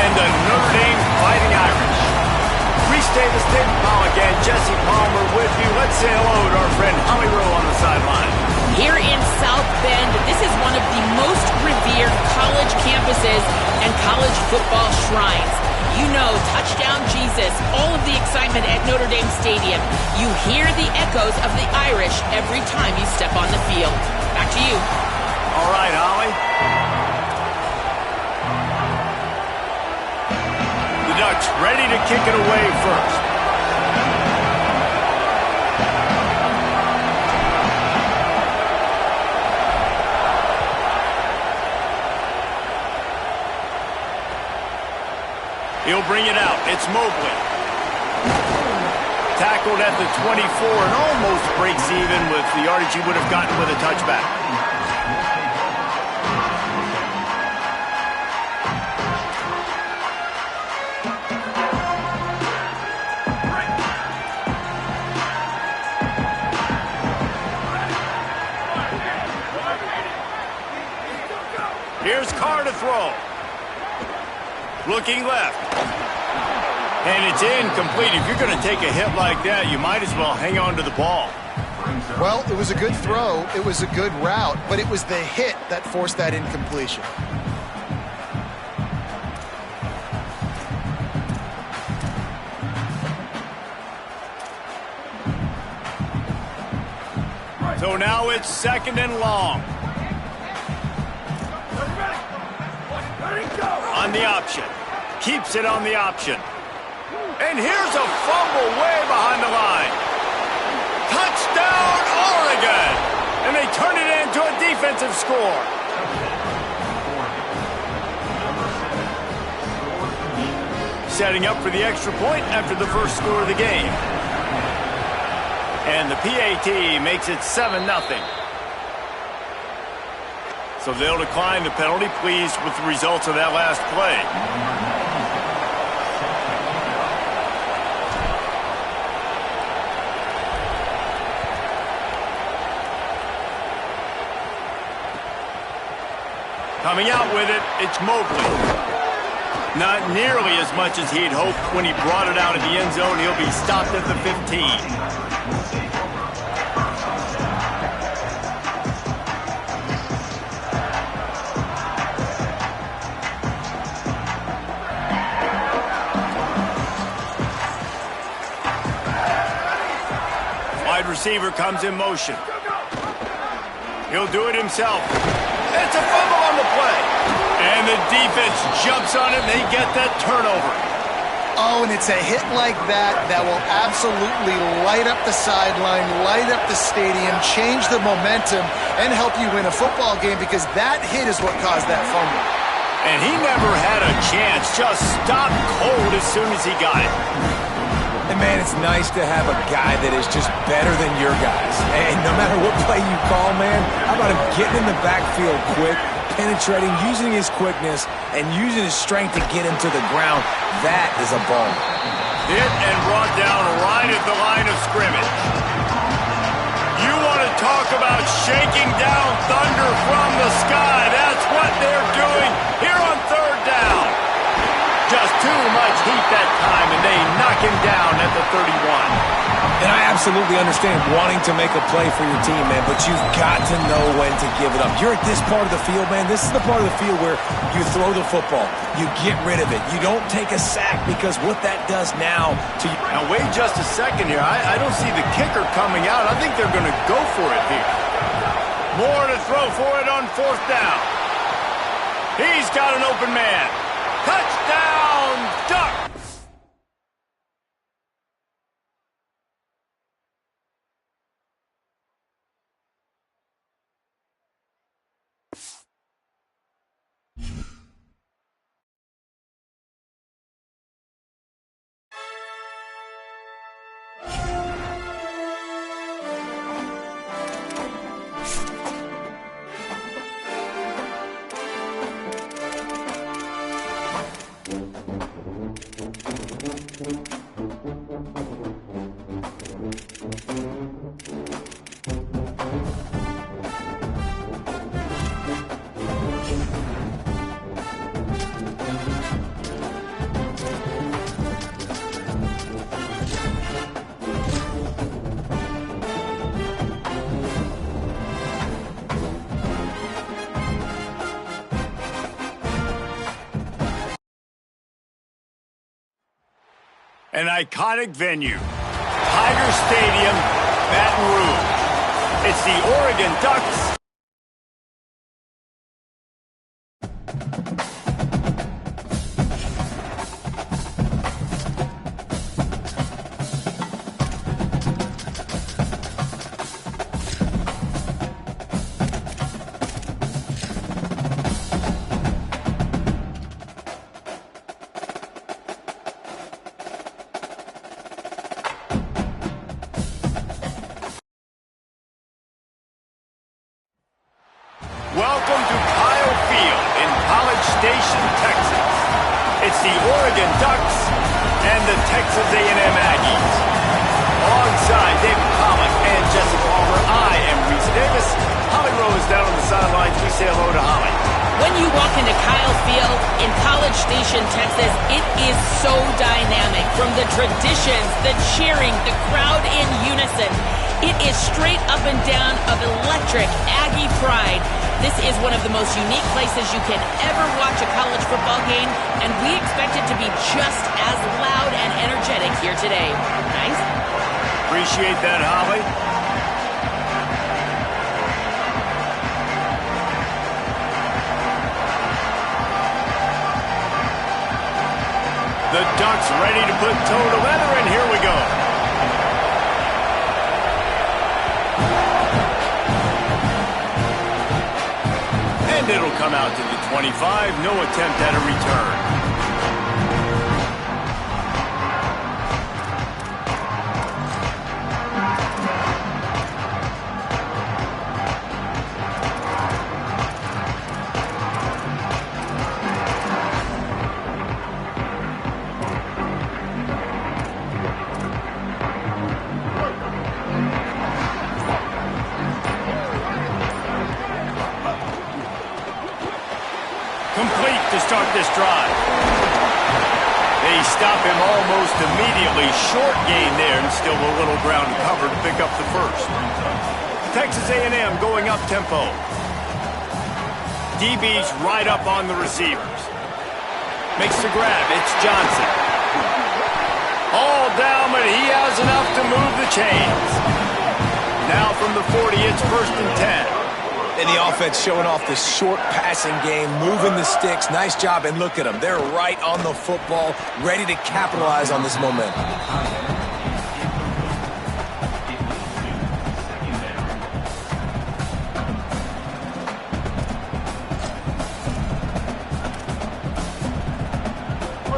and the Notre Dame Fighting Irish. Restate the state, Paul again. Jesse Palmer with you. Let's say hello to our friend Holly Rowe on the sideline. Here in South Bend, this is one of the most revered college campuses and college football shrines. You know, touchdown Jesus, all of the excitement at Notre Dame Stadium. You hear the echoes of the Irish every time you step on the field. Back to you. All right, Holly. The Ducks ready to kick it away first. He'll bring it out. It's Mobley. Tackled at the 24 and almost breaks even with the yardage he would have gotten with a touchback. Here's Carr to throw. Looking left. And it's incomplete. If you're going to take a hit like that, you might as well hang on to the ball. Well, it was a good throw. It was a good route, but it was the hit that forced that incompletion. So now it's 2nd and long. On the option. Keeps it on the option. And here's a fumble way behind the line. Touchdown, Oregon! And they turn it into a defensive score. Setting up for the extra point after the first score of the game. And the PAT makes it 7-0. So they'll decline the penalty, pleased with the results of that last play. Coming out with it, it's Mobley. Not nearly as much as he'd hoped when he brought it out of the end zone. He'll be stopped at the 15. Wide receiver comes in motion. He'll do it himself. It's a fumble on the play. And the defense jumps on it, and they get that turnover. Oh, and it's a hit like that that will absolutely light up the sideline, light up the stadium, change the momentum, and help you win a football game, because that hit is what caused that fumble. And he never had a chance, just stopped cold as soon as he got it. And, man, it's nice to have a guy that is just better than your guys. And no matter what play you call, man, how about him getting in the backfield quick, penetrating, using his quickness, and using his strength to get him to the ground. That is a ball. Hit and brought down right at the line of scrimmage. You want to talk about shaking down thunder from the sky. That's what they're doing here on 3rd down. Just too much heat that time, and they knock him down at the 31. And I absolutely understand wanting to make a play for your team, man, but you've got to know when to give it up. You're at this part of the field, man. This is the part of the field where you throw the football. You get rid of it. You don't take a sack, because what that does now to you. Now, wait just a second here. I don't see the kicker coming out. I think they're going to go for it here. More to throw for it on 4th down. He's got an open man. Touchdown, Ducks! An iconic venue, Tiger Stadium, Baton Rouge. It's the Oregon Ducks. Welcome to Kyle Field in College Station, Texas. It's the Oregon Ducks and the Texas A&M Aggies. Alongside David Pollock and Jesse Palmer, I am Reese Davis. Holly Rose down on the sidelines. We say hello to Holly. When you walk into Kyle Field in College Station, Texas, it is so dynamic. From the traditions, the cheering, the crowd in unison. It is straight up and down of electric Aggie pride. This is one of the most unique places you can ever watch a college football game, and we expect it to be just as loud and energetic here today. Nice? Appreciate that, Holly. The Ducks ready to put toe to leather, and here we go. And it'll come out to the 25. No attempt at a return. Complete to start this drive. They stop him almost immediately. Short gain there, and still a little ground cover to pick up the first. Texas A&M going up tempo. DB's right up on the receivers. Makes the grab. It's Johnson. All down, but he has enough to move the chains. Now from the 40, it's 1st and 10. And the offense showing off the short passing game, moving the sticks. Nice job, and look at them. They're right on the football, ready to capitalize on this momentum.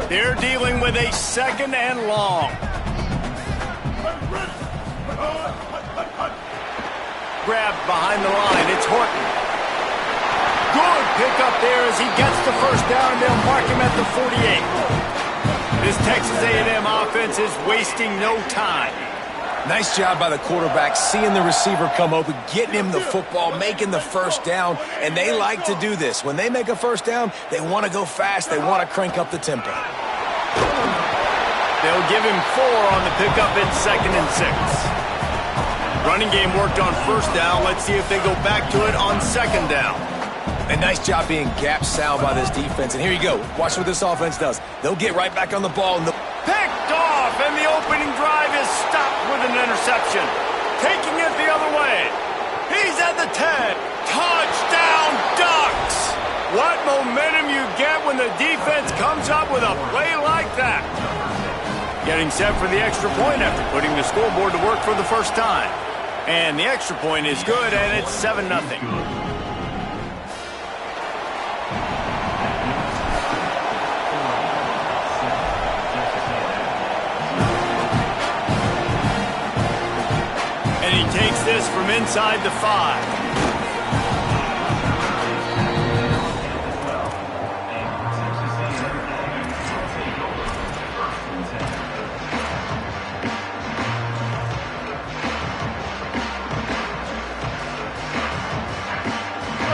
They're dealing with a 2nd and long. Grab behind the line. It's Horton. Good pickup there as he gets the first down, and they'll mark him at the 48. This Texas A&M offense is wasting no time. Nice job by the quarterback, seeing the receiver come open, getting him the football, making the first down, and they like to do this. When they make a first down, they want to go fast. They want to crank up the tempo. They'll give him 4 on the pickup at 2nd and 6. Running game worked on 1st down. Let's see if they go back to it on 2nd down. A nice job being gap sound by this defense. And here you go. Watch what this offense does. They'll get right back on the ball. Picked off, and the opening drive is stopped with an interception. Taking it the other way. He's at the 10. Touchdown, Ducks! What momentum you get when the defense comes up with a play like that. Getting set for the extra point after putting the scoreboard to work for the first time. And the extra point is good, and it's 7-0. And he takes this from inside the 5.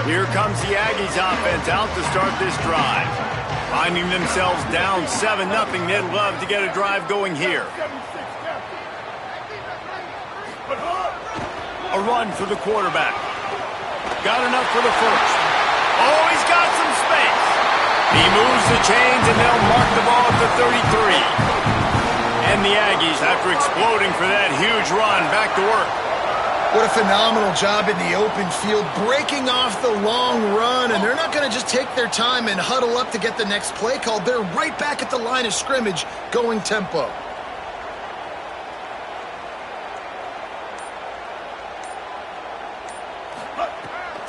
Here comes the Aggies offense out to start this drive. Finding themselves down 7-0, they'd love to get a drive going here. A run for the quarterback. Got enough for the first. Oh, he's got some space. He moves the chains, and they'll mark the ball at the 33. And the Aggies, after exploding for that huge run, back to work. What a phenomenal job in the open field, breaking off the long run, and they're not going to just take their time and huddle up to get the next play called. They're right back at the line of scrimmage, going tempo.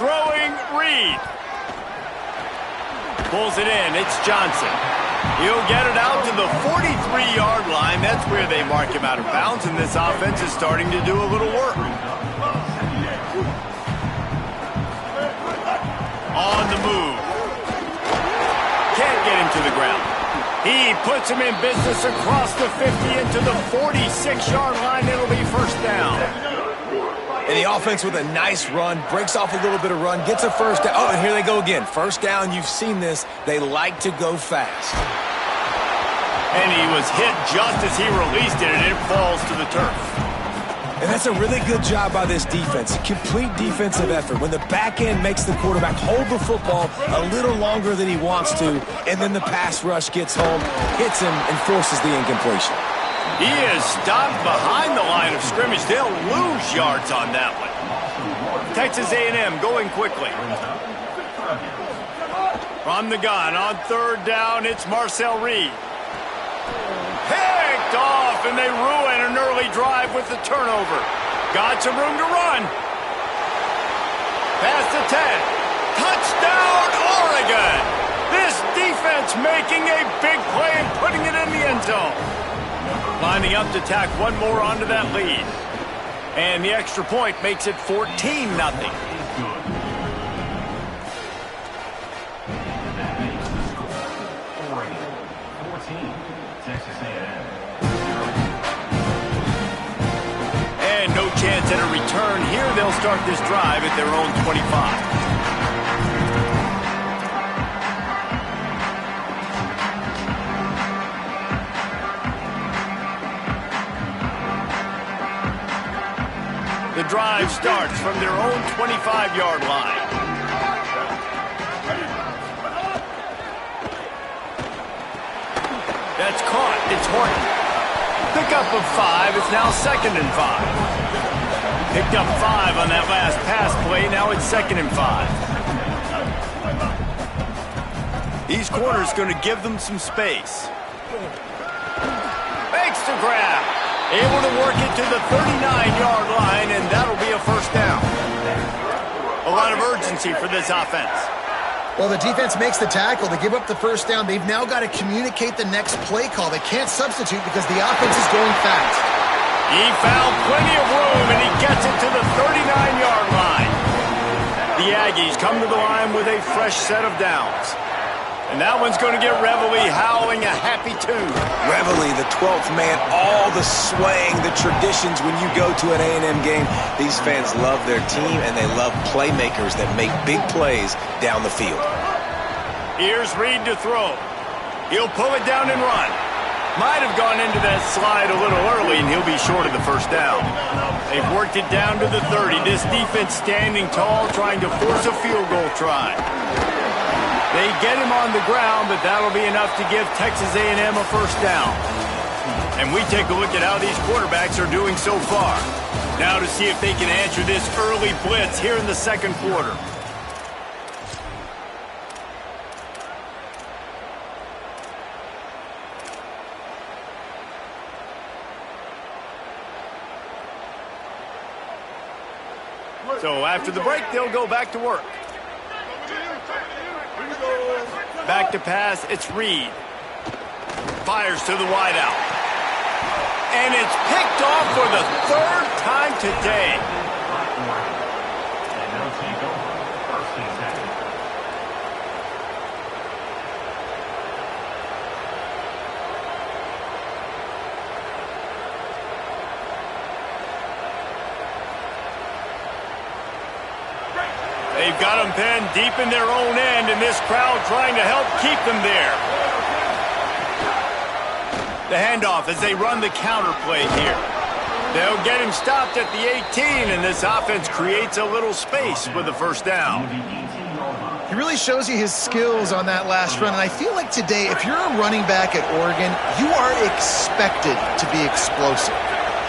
Throwing Reed. Pulls it in. It's Johnson. He'll get it out to the 43-yard line. That's where they mark him out of bounds, and this offense is starting to do a little work. On the move. Can't get him to the ground. He puts him in business across the 50 into the 46-yard line. It'll be first down. And the offense with a nice run, breaks off a little bit of run, gets a first down. Oh, and here they go again. First down, you've seen this. They like to go fast. And he was hit just as he released it, and it falls to the turf. And that's a really good job by this defense. Complete defensive effort. When the back end makes the quarterback hold the football a little longer than he wants to, and then the pass rush gets home, hits him, and forces the incompletion. He is stopped behind the line of scrimmage. They'll lose yards on that one. Texas A&M going quickly. From the gun on third down, it's Marcel Reed. Picked off, and they ruin an early drive with the turnover. Got some room to run. Past the 10. Touchdown, Oregon! This defense making a big play and putting it in the end zone. Lining up to tack one more onto that lead. And the extra point makes it 14-0. And no chance at a return here. They'll start this drive at their own 25. The drive starts from their own 25-yard line. That's caught. It's Horton. Pickup of 5. It's now 2nd and 5. Picked up 5 on that last pass play. Now it's 2nd and 5. These corners going to give them some space. Fakes to grab. Able to work it to the 39-yard line, and that'll be a first down. A lot of urgency for this offense. Well, the defense makes the tackle to give up the first down. They've now got to communicate the next play call. They can't substitute because the offense is going fast. He found plenty of room, and he gets it to the 39-yard line. The Aggies come to the line with a fresh set of downs. And that one's going to get Reveille howling a happy tune. Reveille, the 12th man, all the swaying, the traditions when you go to an A&M game. These fans love their team, and they love playmakers that make big plays down the field. Here's Reed to throw. He'll pull it down and run. Might have gone into that slide a little early, and he'll be short of the first down. They've worked it down to the 30. This defense standing tall, trying to force a field goal try. They get him on the ground, but that'll be enough to give Texas A&M a first down. And we take a look at how these quarterbacks are doing so far. Now to see if they can answer this early blitz here in the second quarter. So after the break, they'll go back to work. Back to pass, it's Reed. Fires to the wideout. And it's picked off for the 3rd time today. They've got them pinned deep in their own end, and this crowd trying to help keep them there. The handoff as they run the counter play here. They'll get him stopped at the 18, and this offense creates a little space with the first down. He really shows you his skills on that last run, and I feel like today, if you're a running back at Oregon, you are expected to be explosive.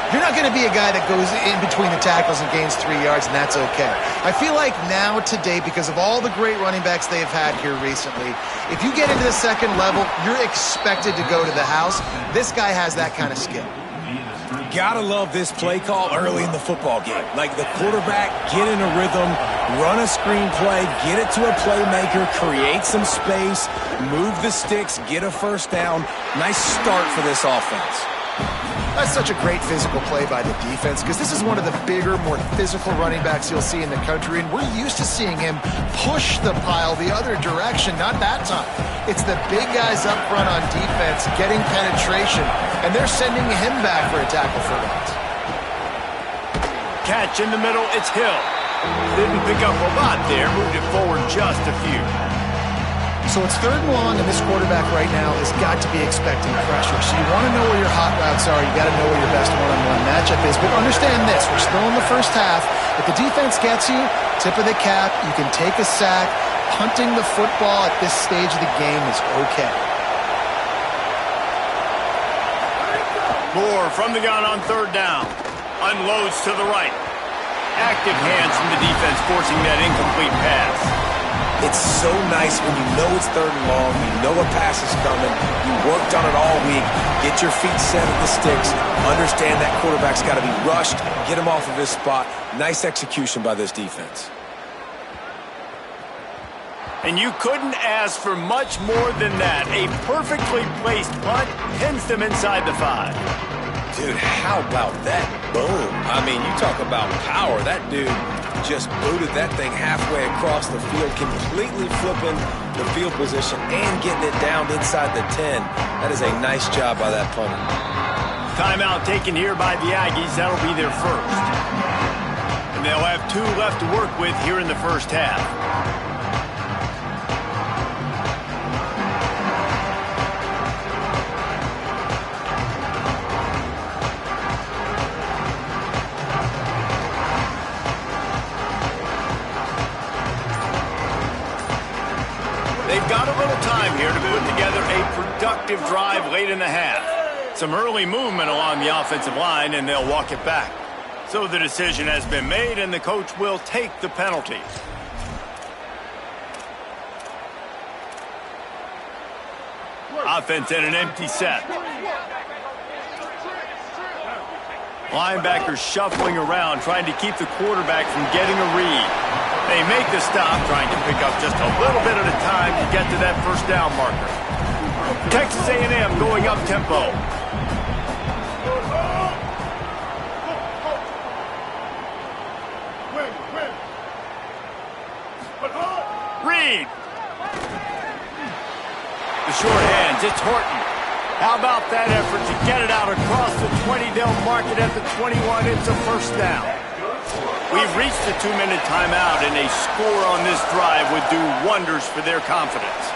You're not going to be a guy that goes in between the tackles and gains 3 yards, and that's okay. I feel like now, today, because of all the great running backs they've had here recently, if you get into the second level, you're expected to go to the house. This guy has that kind of skill. Gotta love this play call early in the football game. Like the quarterback, get in a rhythm, run a screen play, get it to a playmaker, create some space, move the sticks, get a first down. Nice start for this offense. That's such a great physical play by the defense because this is one of the bigger, more physical running backs you'll see in the country, and we're used to seeing him push the pile the other direction. Not that time. It's the big guys up front on defense getting penetration, and they're sending him back for a tackle for loss. Catch in the middle, it's Hill. Didn't pick up a lot there, moved it forward just a few. So it's 3rd and long, and this quarterback right now has got to be expecting pressure. So you want to know where your hot routes are. You got to know where your best one-on-one matchup is. But understand this, we're still in the first half. If the defense gets you, tip of the cap, you can take a sack. Punting the football at this stage of the game is okay. Moore from the gun on 3rd down. Unloads to the right. Active hands from the defense forcing that incomplete pass. It's so nice when you know it's 3rd and long, you know a pass is coming, you worked on it all week, get your feet set at the sticks, understand that quarterback's got to be rushed, get him off of his spot. Nice execution by this defense. And you couldn't ask for much more than that. A perfectly placed punt pins them inside the 5. Dude, how about that boom? I mean, you talk about power. That dude just booted that thing halfway across the field, completely flipping the field position and getting it down inside the 10. That is a nice job by that punter. Timeout taken here by the Aggies. That'll be their first. And they'll have 2 left to work with here in the first half. They've got a little time here to put together a productive drive late in the half. Some early movement along the offensive line, and they'll walk it back. So the decision has been made, and the coach will take the penalty. Offense in an empty set. Linebackers shuffling around, trying to keep the quarterback from getting a read. They make the stop, trying to pick up just a little bit at a time to get to that first down marker. Texas A&M going up tempo. Reed. The short hands, it's Horton. How about that effort to get it out across the 20? They'll mark it at the 21. It's a first down. We've reached the 2-minute timeout, and a score on this drive would do wonders for their confidence.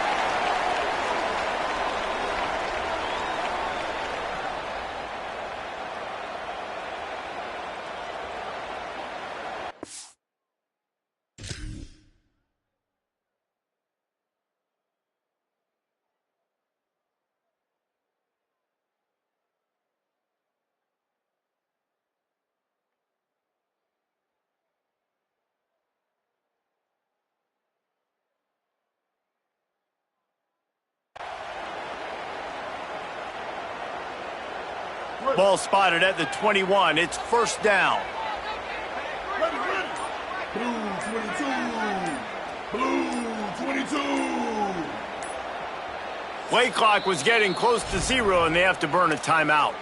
Ball spotted at the 21. It's first down. Blue 22. Blue 22. Play clock was getting close to 0, and they have to burn a timeout.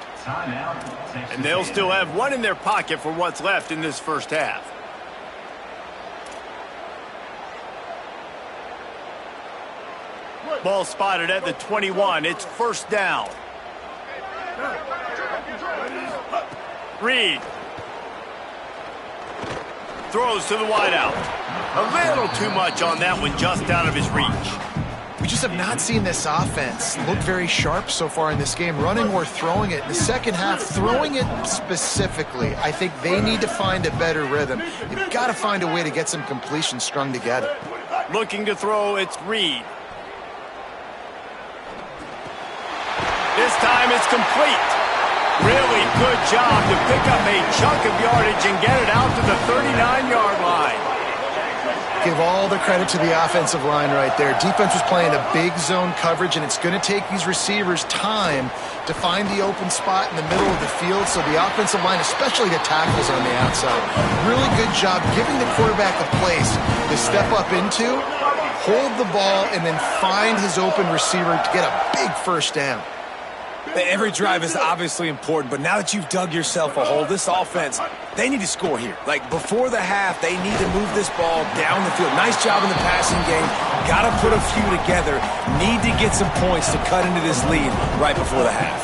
And they'll still have 1 in their pocket for what's left in this first half. Ball spotted at the 21. It's first down. Reed throws to the wideout. A little too much on that one, just out of his reach. We just have not seen this offense look very sharp so far in this game, running or throwing it. In the second half, throwing it specifically, I think they need to find a better rhythm. You've got to find a way to get some completions strung together. Looking to throw, it's Reed. This time it's complete. Really good job to pick up a chunk of yardage and get it out to the 39-yard line. Give all the credit to the offensive line right there. Defense was playing a big zone coverage, and it's going to take these receivers time to find the open spot in the middle of the field. So the offensive line, especially the tackles on the outside, really good job giving the quarterback a place to step up into, hold the ball, and then find his open receiver to get a big first down. Every drive is obviously important, but now that you've dug yourself a hole, this offense, they need to score here. Like, before the half, they need to move this ball down the field. Nice job in the passing game. Got to put a few together. Need to get some points to cut into this lead right before the half.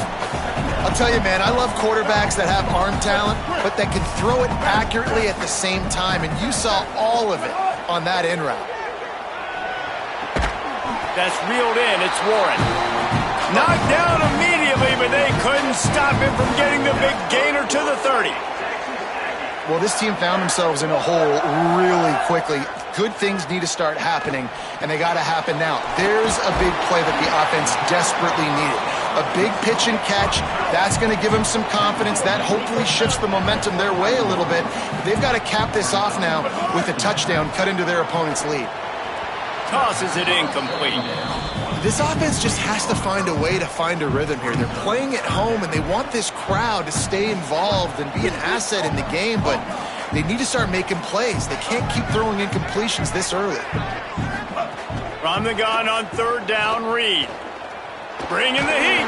I'll tell you, man, I love quarterbacks that have arm talent, but that can throw it accurately at the same time, and you saw all of it on that in route. That's reeled in. It's Warren. Knocked down immediately, but they couldn't stop him from getting the big gainer to the 30. Well, this team found themselves in a hole really quickly. Good things need to start happening, and they got to happen now. There's a big play that the offense desperately needed. A big pitch and catch, that's going to give them some confidence. That hopefully shifts the momentum their way a little bit. They've got to cap this off now with a touchdown cut into their opponent's lead. Tosses it incomplete. This offense just has to find a way to find a rhythm here. They're playing at home, and they want this crowd to stay involved and be an asset in the game, but they need to start making plays. They can't keep throwing incompletions this early. From the gun on third down, Reed. Bringing the heat.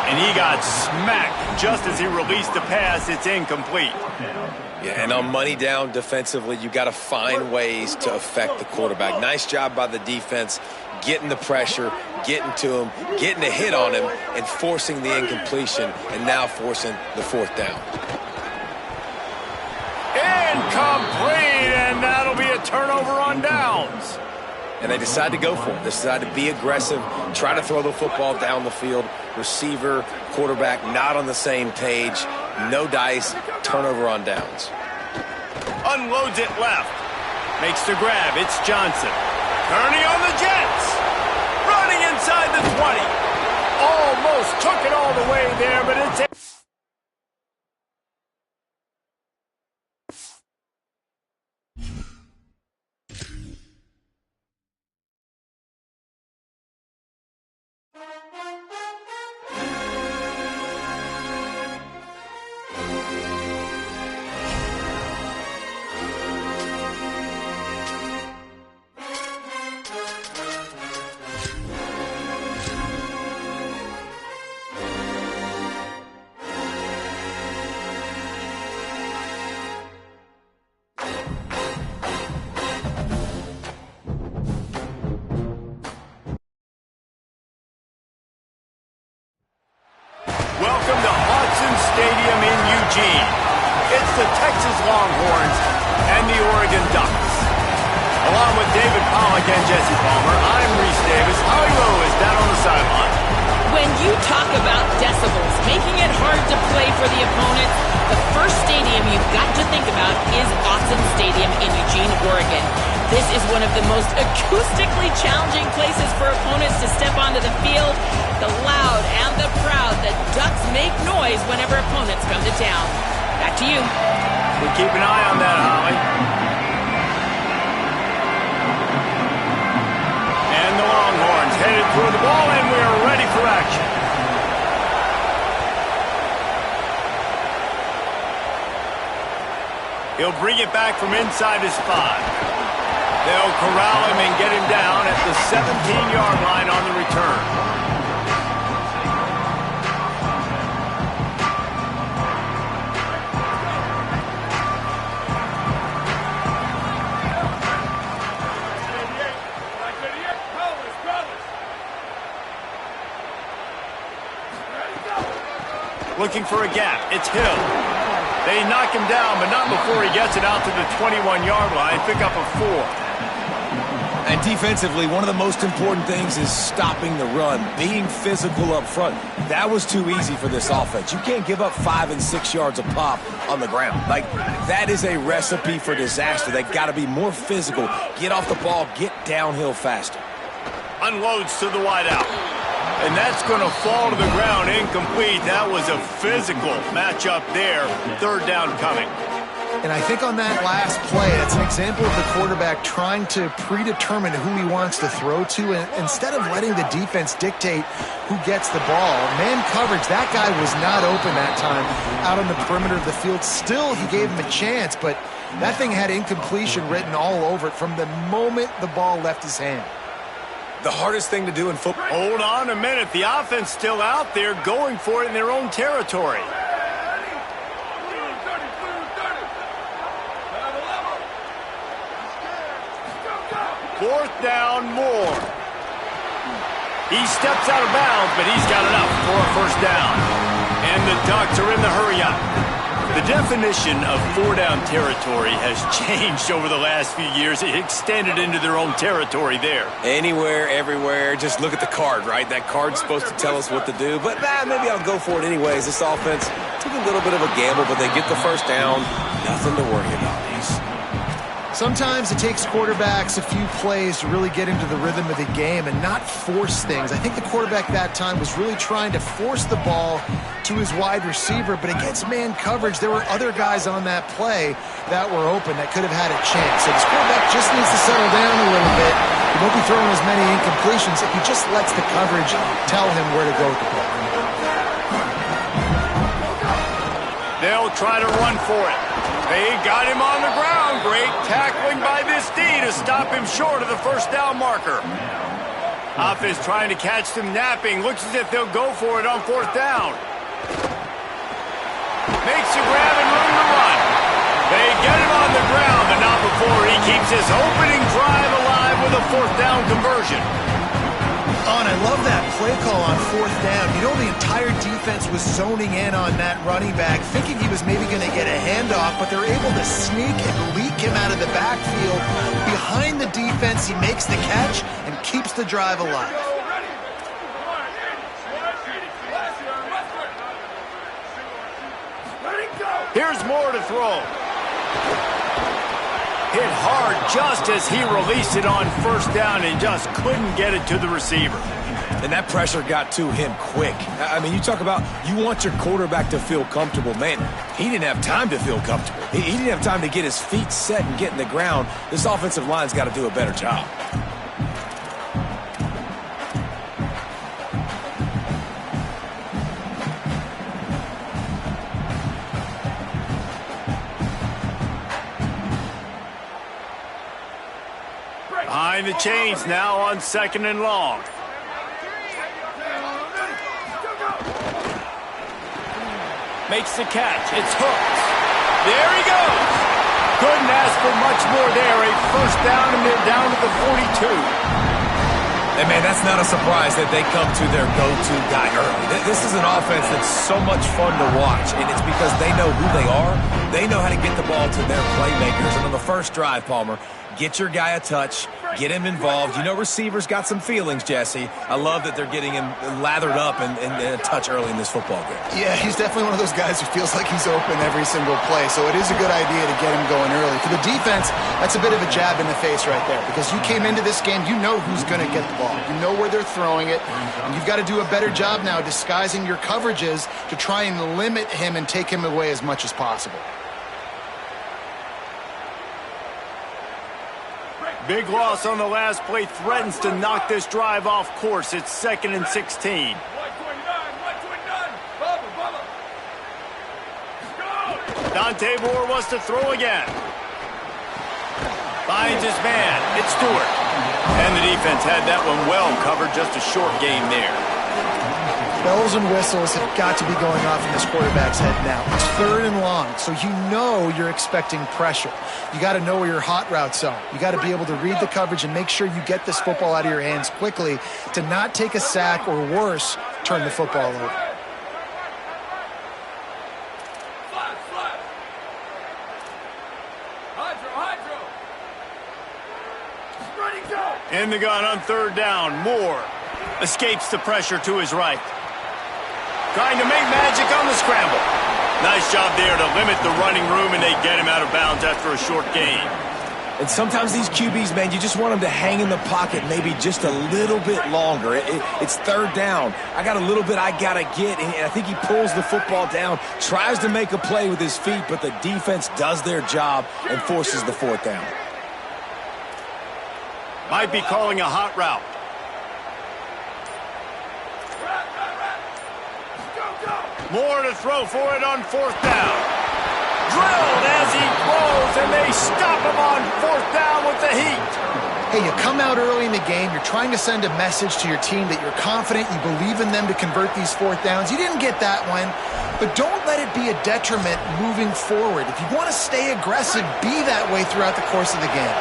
And he got smacked just as he released the pass. It's incomplete. Yeah, and on money down defensively, you got to find ways to affect the quarterback. Nice job by the defense, getting the pressure, getting to him, getting a hit on him, and forcing the incompletion, and now forcing the fourth down. Incomplete, and that'll be a turnover on downs. And they decide to go for it. They decide to be aggressive, try to throw the football down the field. Receiver, quarterback, not on the same page. No dice, turnover on downs. Unloads it left. Makes the grab. It's Johnson. Turning on the Jets. Running inside the 20. Almost took it all the way there, but it's... Welcome to Hudson Stadium in Eugene. It's the Texas Longhorns and the Oregon Ducks. Along with David Pollack and Jesse Palmer, I'm Reese Davis. Howie Rowe is down on the sideline. When you talk about decibels, making it hard to play for the opponent, the first stadium you've got to think about is Autzen Stadium in Eugene, Oregon. This is one of the most acoustically challenging places for opponents to step onto the field. The loud and the proud, the Ducks make noise whenever opponents come to town. Back to you. We'll keep an eye on that, Holly. And the Longhorns headed for the ball, and we are ready for action. He'll bring it back from inside his 5. They'll corral him and get him down at the 17-yard line on the return. Looking for a gap. It's Hill. They knock him down, but not before he gets it out to the 21-yard line. Pick up a 4. And defensively, one of the most important things is stopping the run, being physical up front. That was too easy for this offense. You can't give up 5 and 6 yards a pop on the ground. Like, that is a recipe for disaster. They've got to be more physical, get off the ball, get downhill faster. Unloads to the wideout. And that's going to fall to the ground incomplete. That was a physical matchup there. Third down coming. And I think on that last play, it's an example of the quarterback trying to predetermine who he wants to throw to, and instead of letting the defense dictate who gets the ball. Man coverage, that guy was not open that time out on the perimeter of the field. Still, he gave him a chance, but that thing had incompletion written all over it from the moment the ball left his hand. The hardest thing to do in football. Hold on a minute. The offense still out there going for it in their own territory. Fourth down, more. He steps out of bounds, but he's got enough for a first down. And the Ducks are in the hurry-up. The definition of four-down territory has changed over the last few years. It extended into their own territory there. Anywhere, everywhere, just look at the card, right? That card's supposed to tell us what to do, but maybe I'll go for it anyways. This offense took a little bit of a gamble, but they get the first down. Nothing to worry about. Sometimes it takes quarterbacks a few plays to really get into the rhythm of the game and not force things. I think the quarterback that time was really trying to force the ball to his wide receiver, but against man coverage, there were other guys on that play that were open that could have had a chance. So this quarterback just needs to settle down a little bit. He won't be throwing as many incompletions if he just lets the coverage tell him where to go with the ball. They'll try to run for it. They got him on the ground. Great tackling by this D to stop him short of the first down marker. Offense trying to catch them napping. Looks as if they'll go for it on fourth down. Makes a grab and room to run. They get him on the ground, but not before he keeps his opening drive alive with a fourth down conversion. Oh, and I love that play call on fourth down. You know, the entire defense was zoning in on that running back, thinking he was maybe going to get a handoff, but they're able to sneak and leak him out of the backfield. Behind the defense, he makes the catch and keeps the drive alive. Here's more to throw. Hit hard just as he released it on first down and just couldn't get it to the receiver. And that pressure got to him quick. I mean, you talk about you want your quarterback to feel comfortable. Man, he didn't have time to feel comfortable. He didn't have time to get his feet set and get in the ground. This offensive line's got to do a better job. Behind the chains now on second and long. Makes the catch. It's hooked. There he goes. Couldn't ask for much more there. A first down, and they're down to the 42. And, man, that's not a surprise that they come to their go-to guy early. This is an offense that's so much fun to watch, and it's because they know who they are. They know how to get the ball to their playmakers. And on the first drive, Palmer, get your guy a touch, get him involved. You know receivers got some feelings, Jesse. I love that they're getting him lathered up and a touch early in this football game. Yeah, he's definitely one of those guys who feels like he's open every single play, so it is a good idea to get him going early. For the defense, that's a bit of a jab in the face right there, because you came into this game, you know who's going to get the ball. You know where they're throwing it, and you've got to do a better job now disguising your coverages to try and limit him and take him away as much as possible. Big loss on the last play threatens to knock this drive off course. It's 2nd and 16. Dante Moore wants to throw again. Finds his man. It's Stewart. And the defense had that one well covered. Just a short game there. Bells and whistles have got to be going off in this quarterback's head now. It's 3rd and long, so you know you're expecting pressure. You got to know where your hot routes are. You got to be able to read the coverage and make sure you get this football out of your hands quickly to not take a sack or worse, turn the football over. In the gun on third down. Moore escapes the pressure to his right. Trying to make magic on the scramble. Nice job there to limit the running room, and they get him out of bounds after a short gain. And sometimes these QBs, man, you just want them to hang in the pocket maybe just a little bit longer. It's third down. I got a little bit I got to get, and I think he pulls the football down, tries to make a play with his feet, but the defense does their job and forces the fourth down. Might be calling a hot route. Moore to throw for it on fourth down. Drilled as he throws, and they stop him on fourth down with the heat. Hey, you come out early in the game, you're trying to send a message to your team that you're confident, you believe in them to convert these fourth downs. You didn't get that one, but don't let it be a detriment moving forward. If you want to stay aggressive, be that way throughout the course of the game.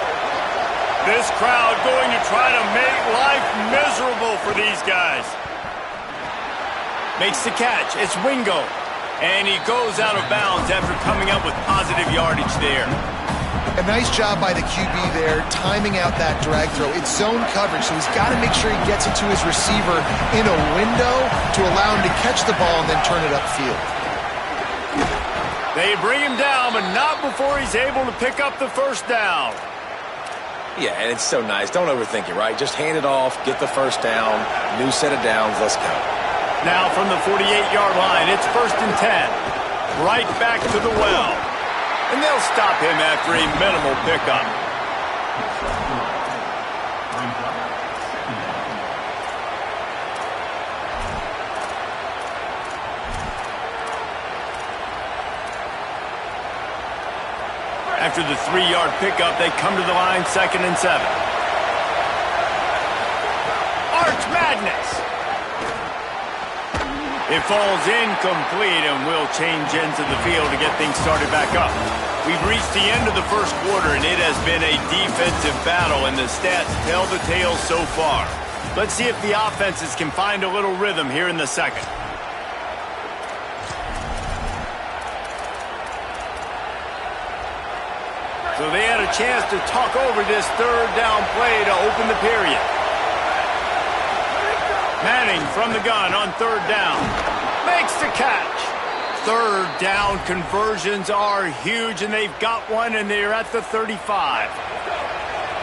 This crowd going to try to make life miserable for these guys. Makes the catch. It's Wingo. And he goes out of bounds after coming up with positive yardage there. A nice job by the QB there, timing out that drag throw. It's zone coverage, so he's got to make sure he gets it to his receiver in a window to allow him to catch the ball and then turn it upfield. They bring him down, but not before he's able to pick up the first down. Yeah, and it's so nice. Don't overthink it, right? Just hand it off, get the first down, new set of downs, let's go. Now from the 48-yard line, it's 1st and 10. Right back to the well. And they'll stop him after a minimal pickup. After the 3-yard pickup, they come to the line 2nd and 7. Arch Madness. It falls incomplete, and we'll change ends of the field to get things started back up. We've reached the end of the first quarter, and it has been a defensive battle, and the stats tell the tale so far. Let's see if the offenses can find a little rhythm here in the second. So they had a chance to talk over this third down play to open the period. Manning from the gun on third down. Makes the catch. Third down conversions are huge, and they've got one, and they're at the 35.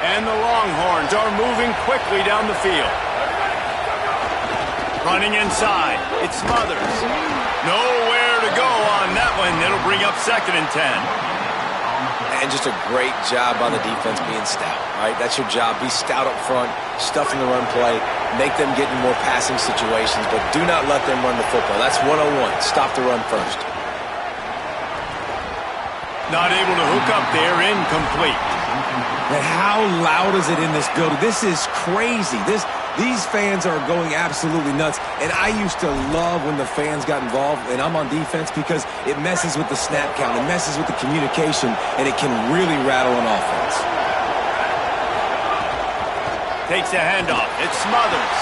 And the Longhorns are moving quickly down the field. Running inside. It's Smothers. Nowhere to go on that one. It'll bring up 2nd and 10. And just a great job on the defense being stout, right? That's your job. Be stout up front, stuff in the run play, make them get in more passing situations, but do not let them run the football. That's 101. Stop the run first. Not able to hook up there, incomplete. And how loud is it in this building? This is crazy. These fans are going absolutely nuts. And I used to love when the fans got involved, and I'm on defense, because it messes with the snap count, it messes with the communication, and it can really rattle an offense. Takes a handoff. It's Smothers.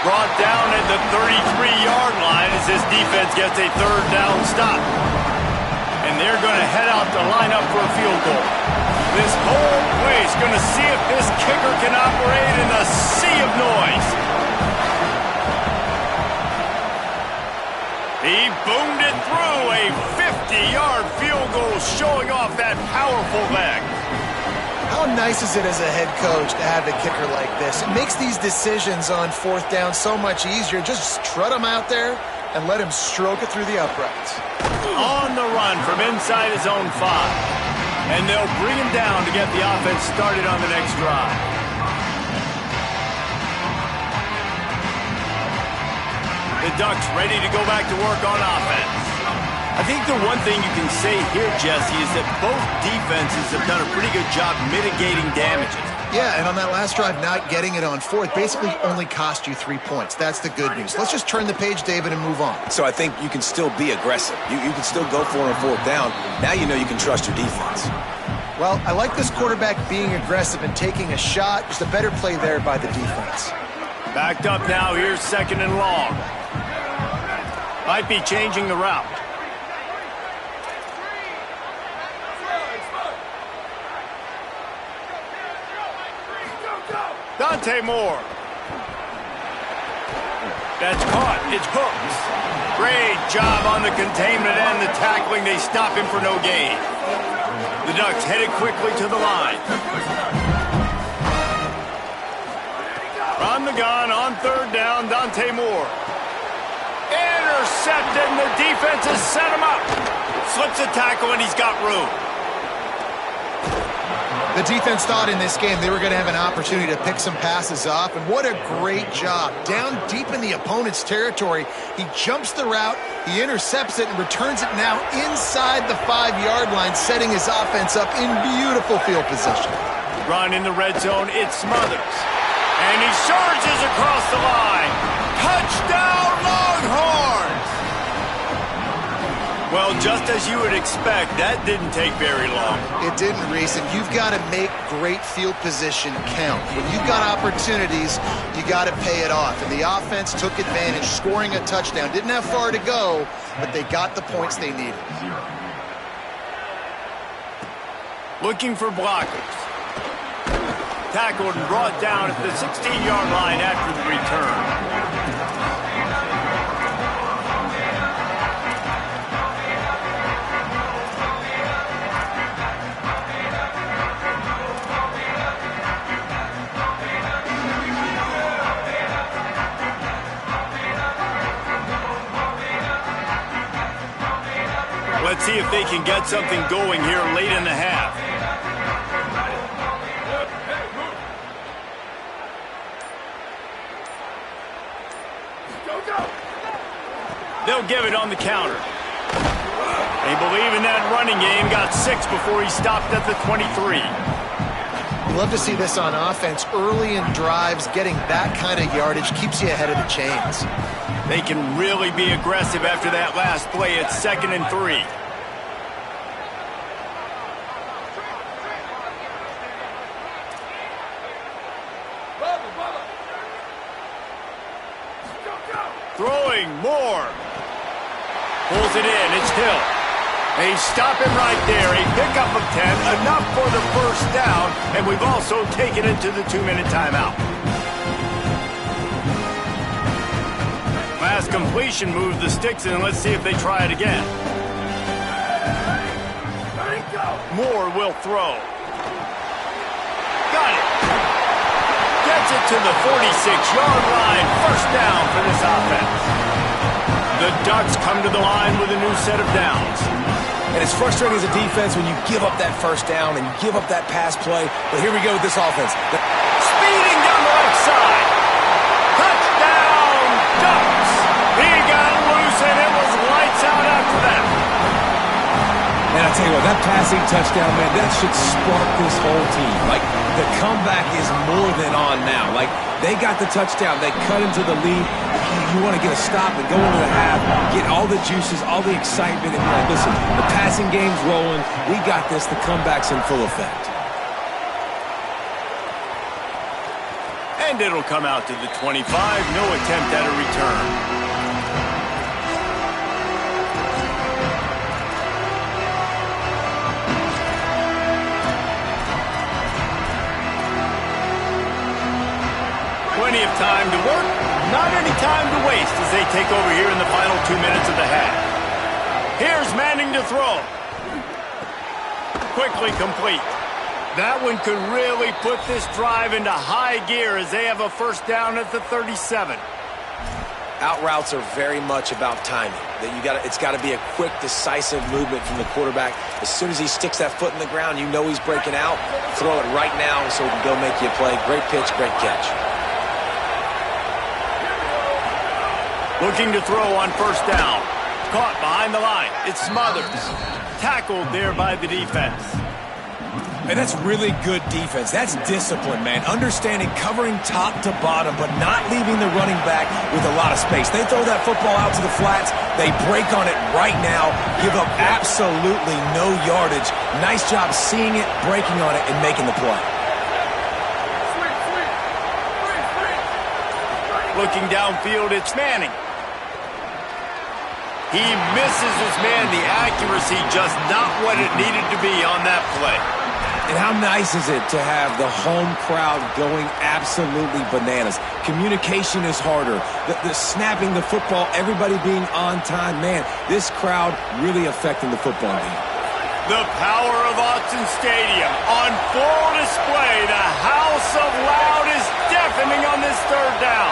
Brought down at the 33-yard line as this defense gets a third down stop. And they're going to head out to line up for a field goal. This whole place going to see if this kicker can operate in a sea of noise. He boomed it through a 50-yard field goal, showing off that powerful leg. How nice is it as a head coach to have a kicker like this? It makes these decisions on fourth down so much easier. Just strut him out there and let him stroke it through the uprights. On the run from inside his own 5. And they'll bring him down to get the offense started on the next drive. The Ducks ready to go back to work on offense. I think the one thing you can say here, Jesse, is that both defenses have done a pretty good job mitigating damages. Yeah, and on that last drive, not getting it on fourth basically only cost you 3 points. That's the good news. Let's just turn the page, David, and move on. So I think you can still be aggressive. You can still go for it on fourth down. Now you know you can trust your defense. Well, I like this quarterback being aggressive and taking a shot. Just a better play there by the defense. Backed up now. Here's 2nd and long. Might be changing the route. Dante Moore. That's caught. It's Hooks. Great job on the containment and the tackling. They stop him for no gain. The Ducks headed quickly to the line. On the gun, on third down, Dante Moore. Intercepted, and the defense has set him up. Slips a tackle, and he's got room. The defense thought in this game they were going to have an opportunity to pick some passes off, and what a great job. Down deep in the opponent's territory, he jumps the route, he intercepts it, and returns it now inside the 5-yard line, setting his offense up in beautiful field position. Run in the red zone, it smothers. And he surges across the line. Touchdown, Longhorns! Well, just as you would expect, that didn't take very long. It didn't, Reese, and you've got to make great field position count. When you've got opportunities, you got to pay it off. And the offense took advantage, scoring a touchdown. Didn't have far to go, but they got the points they needed. Looking for blockers. Tackled and brought down at the 16-yard line after the return. Let's see if they can get something going here late in the half. They'll give it on the counter. They believe in that running game. Got 6 before he stopped at the 23. You love to see this on offense. Early in drives, getting that kind of yardage keeps you ahead of the chains. They can really be aggressive after that last play. It's 2nd and 3. Throwing more. Pulls it in. It's Hill. They stop him right there. A pickup of 10. Enough for the first down. And we've also taken it to the 2-minute timeout. Last completion moved the sticks in. Let's see if they try it again. Moore will throw. Got it. Gets it to the 46-yard line. First down for this offense. The Ducks come to the line with a new set of downs. And it's frustrating as a defense when you give up that first down and you give up that pass play. But here we go with this offense. Speeding down the left side. Touchdown, Ducks. He got loose, and it was lights out after that. And I tell you what, that passing touchdown, man, that should spark this whole team. Like, the comeback is more than on now. Like, they got the touchdown. They cut into the lead. You want to get a stop and go into the half, get all the juices, all the excitement, and be like, listen, the passing game's rolling. We got this. The comeback's in full effect. And it'll come out to the 25. No attempt at a return. Plenty of time to work, not any time to waste as they take over here in the final 2 minutes of the half. Here's Manning to throw. Quickly complete. That one could really put this drive into high gear as they have a first down at the 37. Out routes are very much about timing. It's got to be a quick, decisive movement from the quarterback. As soon as he sticks that foot in the ground, you know he's breaking out. Throw it right now so he can go make you a play. Great pitch, great catch. Looking to throw on first down. Caught behind the line. It's Smothers. Tackled there by the defense. And that's really good defense. That's discipline, man. Understanding, covering top to bottom, but not leaving the running back with a lot of space. They throw that football out to the flats. They break on it right now. Give up absolutely no yardage. Nice job seeing it, breaking on it, and making the play. Looking downfield, it's Manning. He misses his man. The accuracy just not what it needed to be on that play. And how nice is it to have the home crowd going absolutely bananas? Communication is harder. The snapping the football, everybody being on time. Man, this crowd really affecting the football game. The power of Autzen Stadium on full display. The house of loud is deafening on this third down.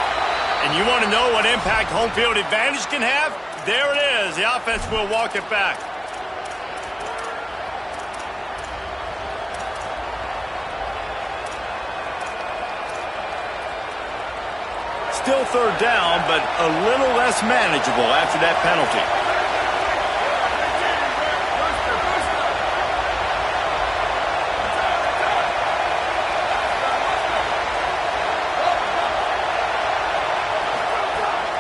And you want to know what impact home field advantage can have? There it is. The offense will walk it back. Still third down, but a little less manageable after that penalty.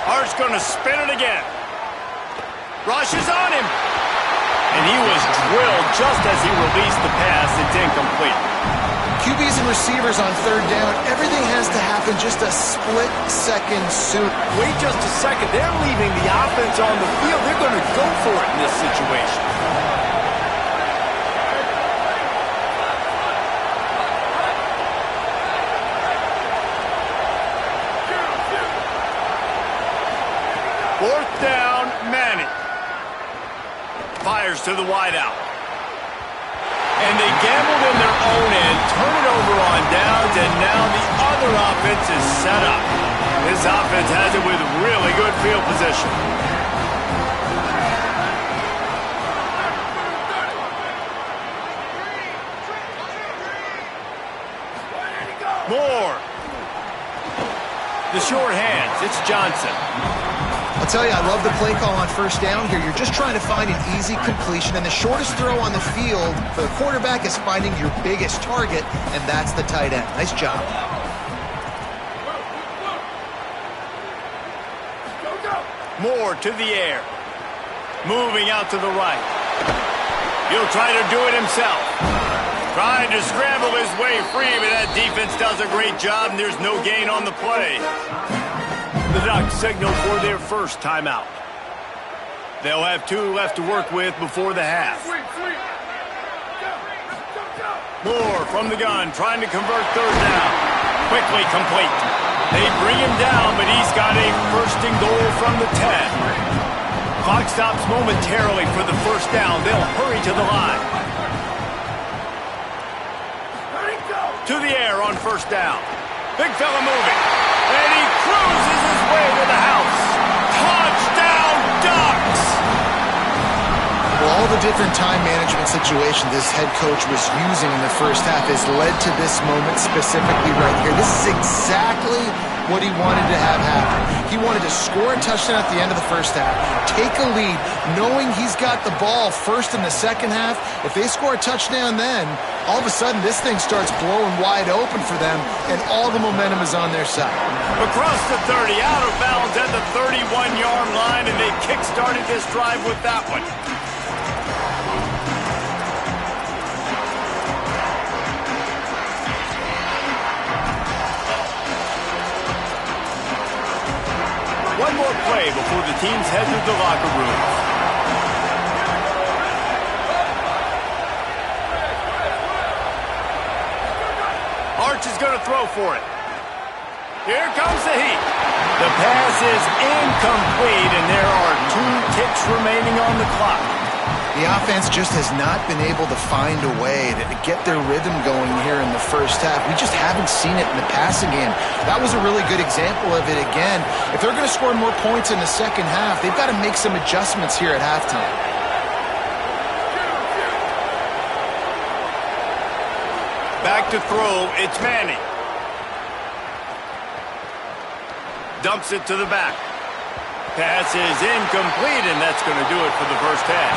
Hart's going to spin it again. Rushes on him. And he was drilled just as he released the pass. It's incomplete. QBs and receivers on third down, everything has to happen just a split second soon. Wait just a second. They're leaving the offense on the field. They're going to go for it in this situation. Fourth down, Manning. Fires to the wideout. And they gambled in their own end, turn it over on downs, and now the other offense is set up. This offense has it with really good field position. Moore. The short hands, it's Johnson. I'll tell you, I love the play call on first down here. You're just trying to find an easy completion, and the shortest throw on the field for the quarterback is finding your biggest target, and that's the tight end. Nice job. Moore to the air. Moving out to the right. He'll try to do it himself. Trying to scramble his way free, but that defense does a great job, and there's no gain on the play. The Ducks signal for their first timeout. They'll have 2 left to work with before the half. Moore from the gun, trying to convert third down. Quickly complete. They bring him down, but he's got a first and goal from the 10. Clock stops momentarily for the first down. They'll hurry to the line. To the air on first down. Big fella moving. And he cruises his way to the house. Touchdown, Ducks! Well, all the different time management situations this head coach was using in the first half has led to this moment specifically right here. This is exactly what he wanted to have happen. He wanted to score a touchdown at the end of the first half, take a lead, knowing he's got the ball first in the second half. If they score a touchdown then, all of a sudden this thing starts blowing wide open for them, and all the momentum is on their side. Across the 30, out of bounds at the 31-yard line, and they kick-started this drive with that one. One more play before the teams head to the locker room. Arch is going to throw for it. Here comes the heat. The pass is incomplete, and there are 2 ticks remaining on the clock. The offense just has not been able to find a way to get their rhythm going here in the first half. We just haven't seen it in the passing game. That was a really good example of it again. If they're going to score more points in the second half, they've got to make some adjustments here at halftime. Back to throw, it's Manning. Dumps it to the back. Pass is incomplete, and that's going to do it for the first half.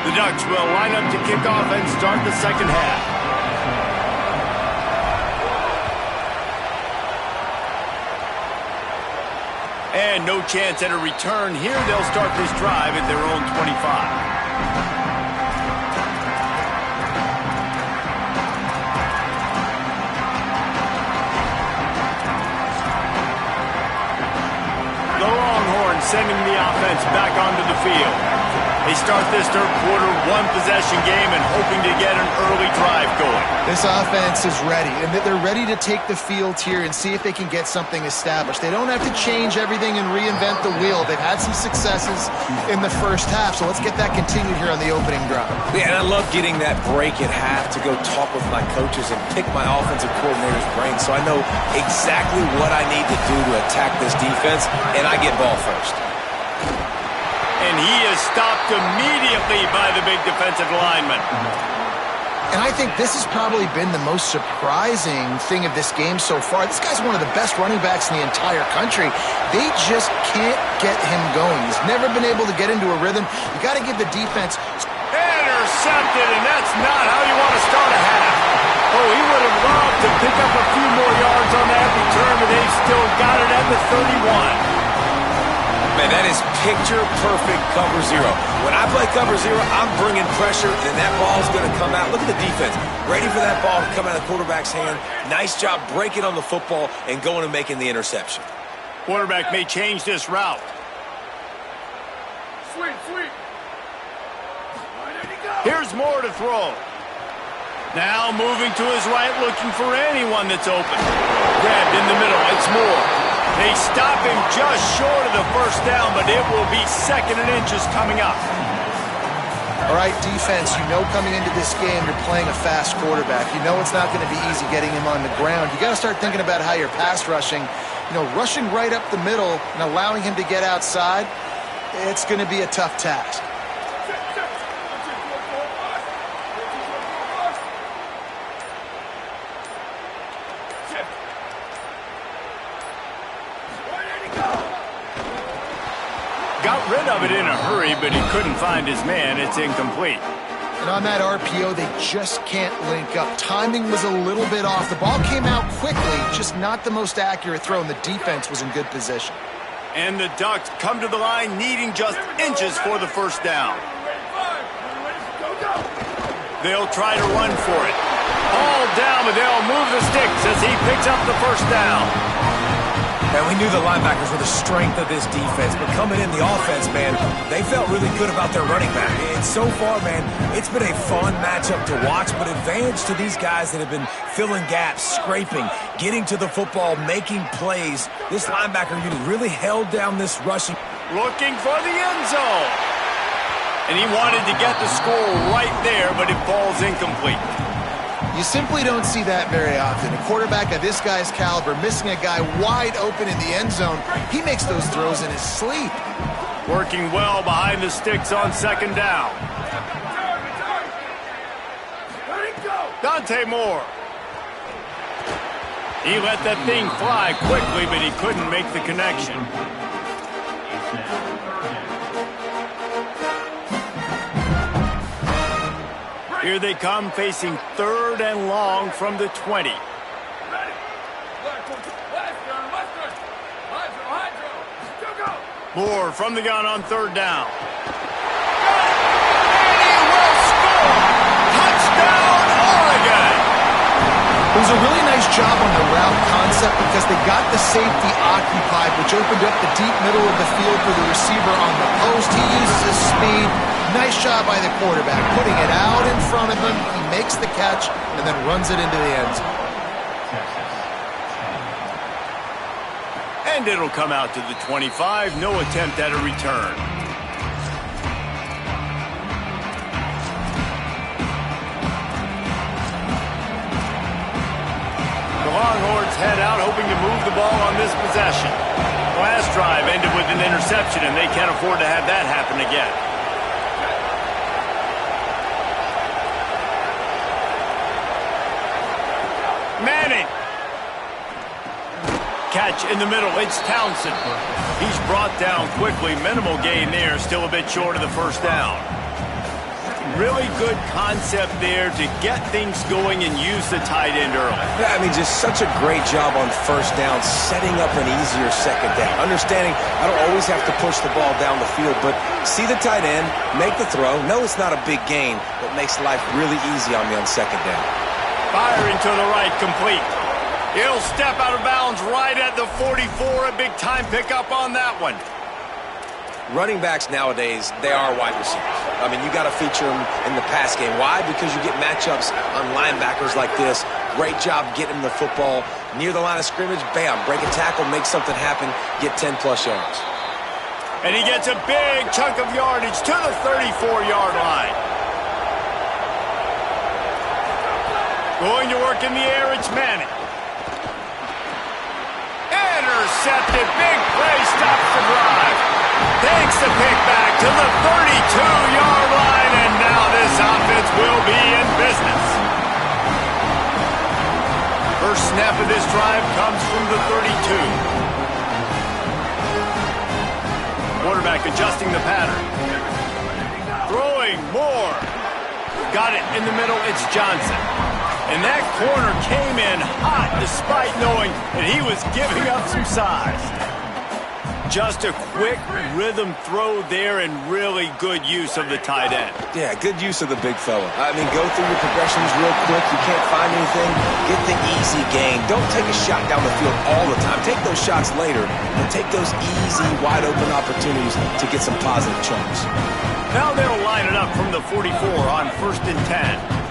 The Ducks will line up to kick off and start the second half. And no chance at a return here. They'll start this drive at their own 25. sending the offense back onto the field. They start this third quarter one-possession game and hoping to get an early drive going. This offense is ready, and they're ready to take the field here and see if they can get something established. They don't have to change everything and reinvent the wheel. They've had some successes in the first half, so let's get that continued here on the opening drive. Yeah, and I love getting that break at half to go talk with my coaches and pick my offensive coordinator's brain so I know exactly what I need to do to attack this defense, and I get ball first. And he is stopped immediately by the big defensive lineman. And I think this has probably been the most surprising thing of this game so far. This guy's one of the best running backs in the entire country. They just can't get him going. He's never been able to get into a rhythm. You got to give the defense... Intercepted, and that's not how you want to start a half. Oh, he would have loved to pick up a few more yards on that return, but they've still got it at the 31. Man, that is picture-perfect cover zero. When I play cover zero, I'm bringing pressure, and that ball's going to come out. Look at the defense. Ready for that ball to come out of the quarterback's hand. Nice job breaking on the football and going and making the interception. Quarterback may change this route. Sweet. Here's Moore to throw. Now moving to his right, looking for anyone that's open. Grabbed in the middle. It's Moore. They stop him just short of the first down, but it will be 2nd and inches coming up. All right, defense, you know coming into this game you're playing a fast quarterback. You know it's not going to be easy getting him on the ground. You got to start thinking about how you're pass rushing. You know, rushing right up the middle and allowing him to get outside, it's going to be a tough task. Got rid of it in a hurry, but he couldn't find his man. It's incomplete. And on that RPO, they just can't link up. Timing was a little bit off. The ball came out quickly, just not the most accurate throw, and the defense was in good position. And the Ducks come to the line needing just inches for the first down. They'll try to run for it. All down, but they'll move the sticks as he picks up the first down. And we knew the linebackers were the strength of this defense, but coming in the offense, man, they felt really good about their running back. And so far, man, it's been a fun matchup to watch, but advantage to these guys that have been filling gaps, scraping, getting to the football, making plays. This linebacker unit really held down this rushing. Looking for the end zone. And he wanted to get the score right there, but it falls incomplete. You simply don't see that very often. A quarterback of this guy's caliber missing a guy wide open in the end zone. He makes those throws in his sleep. Working well behind the sticks on 2nd down. Dante Moore. He let that thing fly quickly, but he couldn't make the connection. Here they come, facing 3rd and long from the 20. Moore from the gun on 3rd down. And he will score! Touchdown, Oregon! It was a really nice job on the route concept because they got the safety occupied, which opened up the deep middle of the field for the receiver on the post. He uses his speed. Nice job by the quarterback, putting it out in front of him. He makes the catch and then runs it into the end zone. And it'll come out to the 25. No attempt at a return. The Longhorns head out, hoping to move the ball on this possession. Last drive ended with an interception, and they can't afford to have that happen again. Manning. Catch in the middle. It's Townsend. He's brought down quickly. Minimal gain there. Still a bit short of the first down. Really good concept there to get things going and use the tight end early. Yeah, I mean, just such a great job on first down, setting up an easier 2nd down. Understanding I don't always have to push the ball down the field, but see the tight end, make the throw. No, it's not a big gain, but makes life really easy on me on 2nd down. Firing to the right, complete. He'll step out of bounds right at the 44. A big time pickup on that one. Running backs nowadays, they are wide receivers. I mean, you got to feature them in the pass game. Why? Because you get matchups on linebackers like this. Great job getting the football near the line of scrimmage. Bam, break a tackle, make something happen, get 10-plus yards. And he gets a big chunk of yardage to the 34-yard line. Going to work in the air, it's Manning. Intercepted, big play, stops the drive. Takes the pick back to the 32-yard line, and now this offense will be in business. First snap of this drive comes from the 32. Quarterback adjusting the pattern. Throwing more. Got it in the middle, it's Johnson. And that corner came in hot despite knowing that he was giving up some size. Just a quick rhythm throw there and really good use of the tight end. Yeah, good use of the big fella. I mean, go through your progressions real quick. You can't find anything. Get the easy gain. Don't take a shot down the field all the time. Take those shots later, but take those easy, wide-open opportunities to get some positive chunks. Now they'll line it up from the 44 on 1st and 10.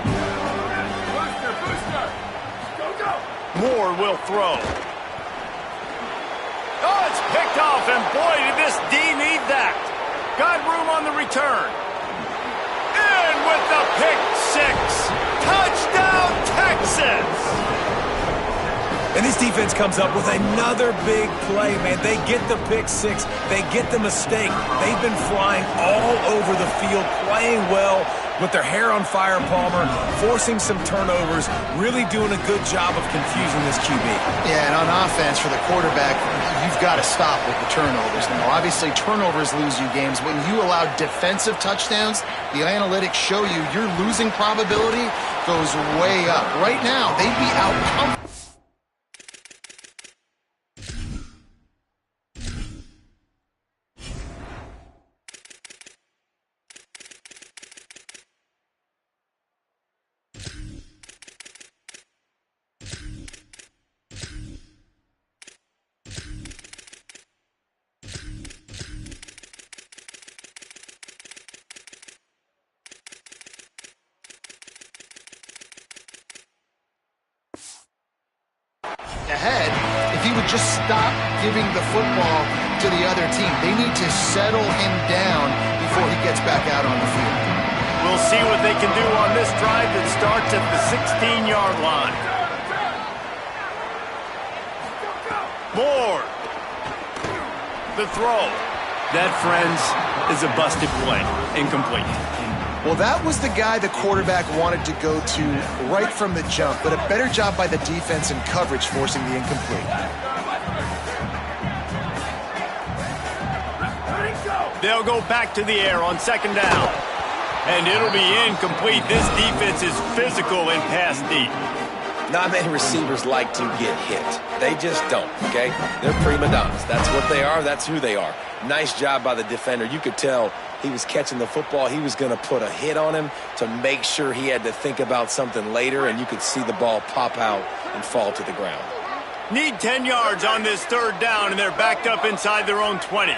Moore will throw. Oh, it's picked off, and boy, did this D need that. Got room on the return. In with the pick six. Touchdown, Texas! And this defense comes up with another big play, man. They get the pick six. They get the mistake. They've been flying all over the field, playing well with their hair on fire, Palmer, forcing some turnovers, really doing a good job of confusing this QB. Yeah, and on offense for the quarterback, you've got to stop with the turnovers. Now, obviously, turnovers lose you games. When you allow defensive touchdowns, the analytics show you your losing probability goes way up. Right now, they'd be out. Ahead, if he would just stop giving the football to the other team. They need to settle him down before he gets back out on the field. We'll see what they can do on this drive that starts at the 16-yard line. Moore. The throw. That, friends, is a busted play. Incomplete. Well, that was the guy the quarterback wanted to go to right from the jump, but a better job by the defense and coverage forcing the incomplete. They'll go back to the air on 2nd down. And it'll be incomplete. This defense is physical in pass deep. Not many receivers like to get hit. They just don't, okay? They're prima donnas. That's what they are. That's who they are. Nice job by the defender. You could tell he was catching the football. He was going to put a hit on him to make sure he had to think about something later, and you could see the ball pop out and fall to the ground. Need 10 yards on this 3rd down, and they're backed up inside their own 20.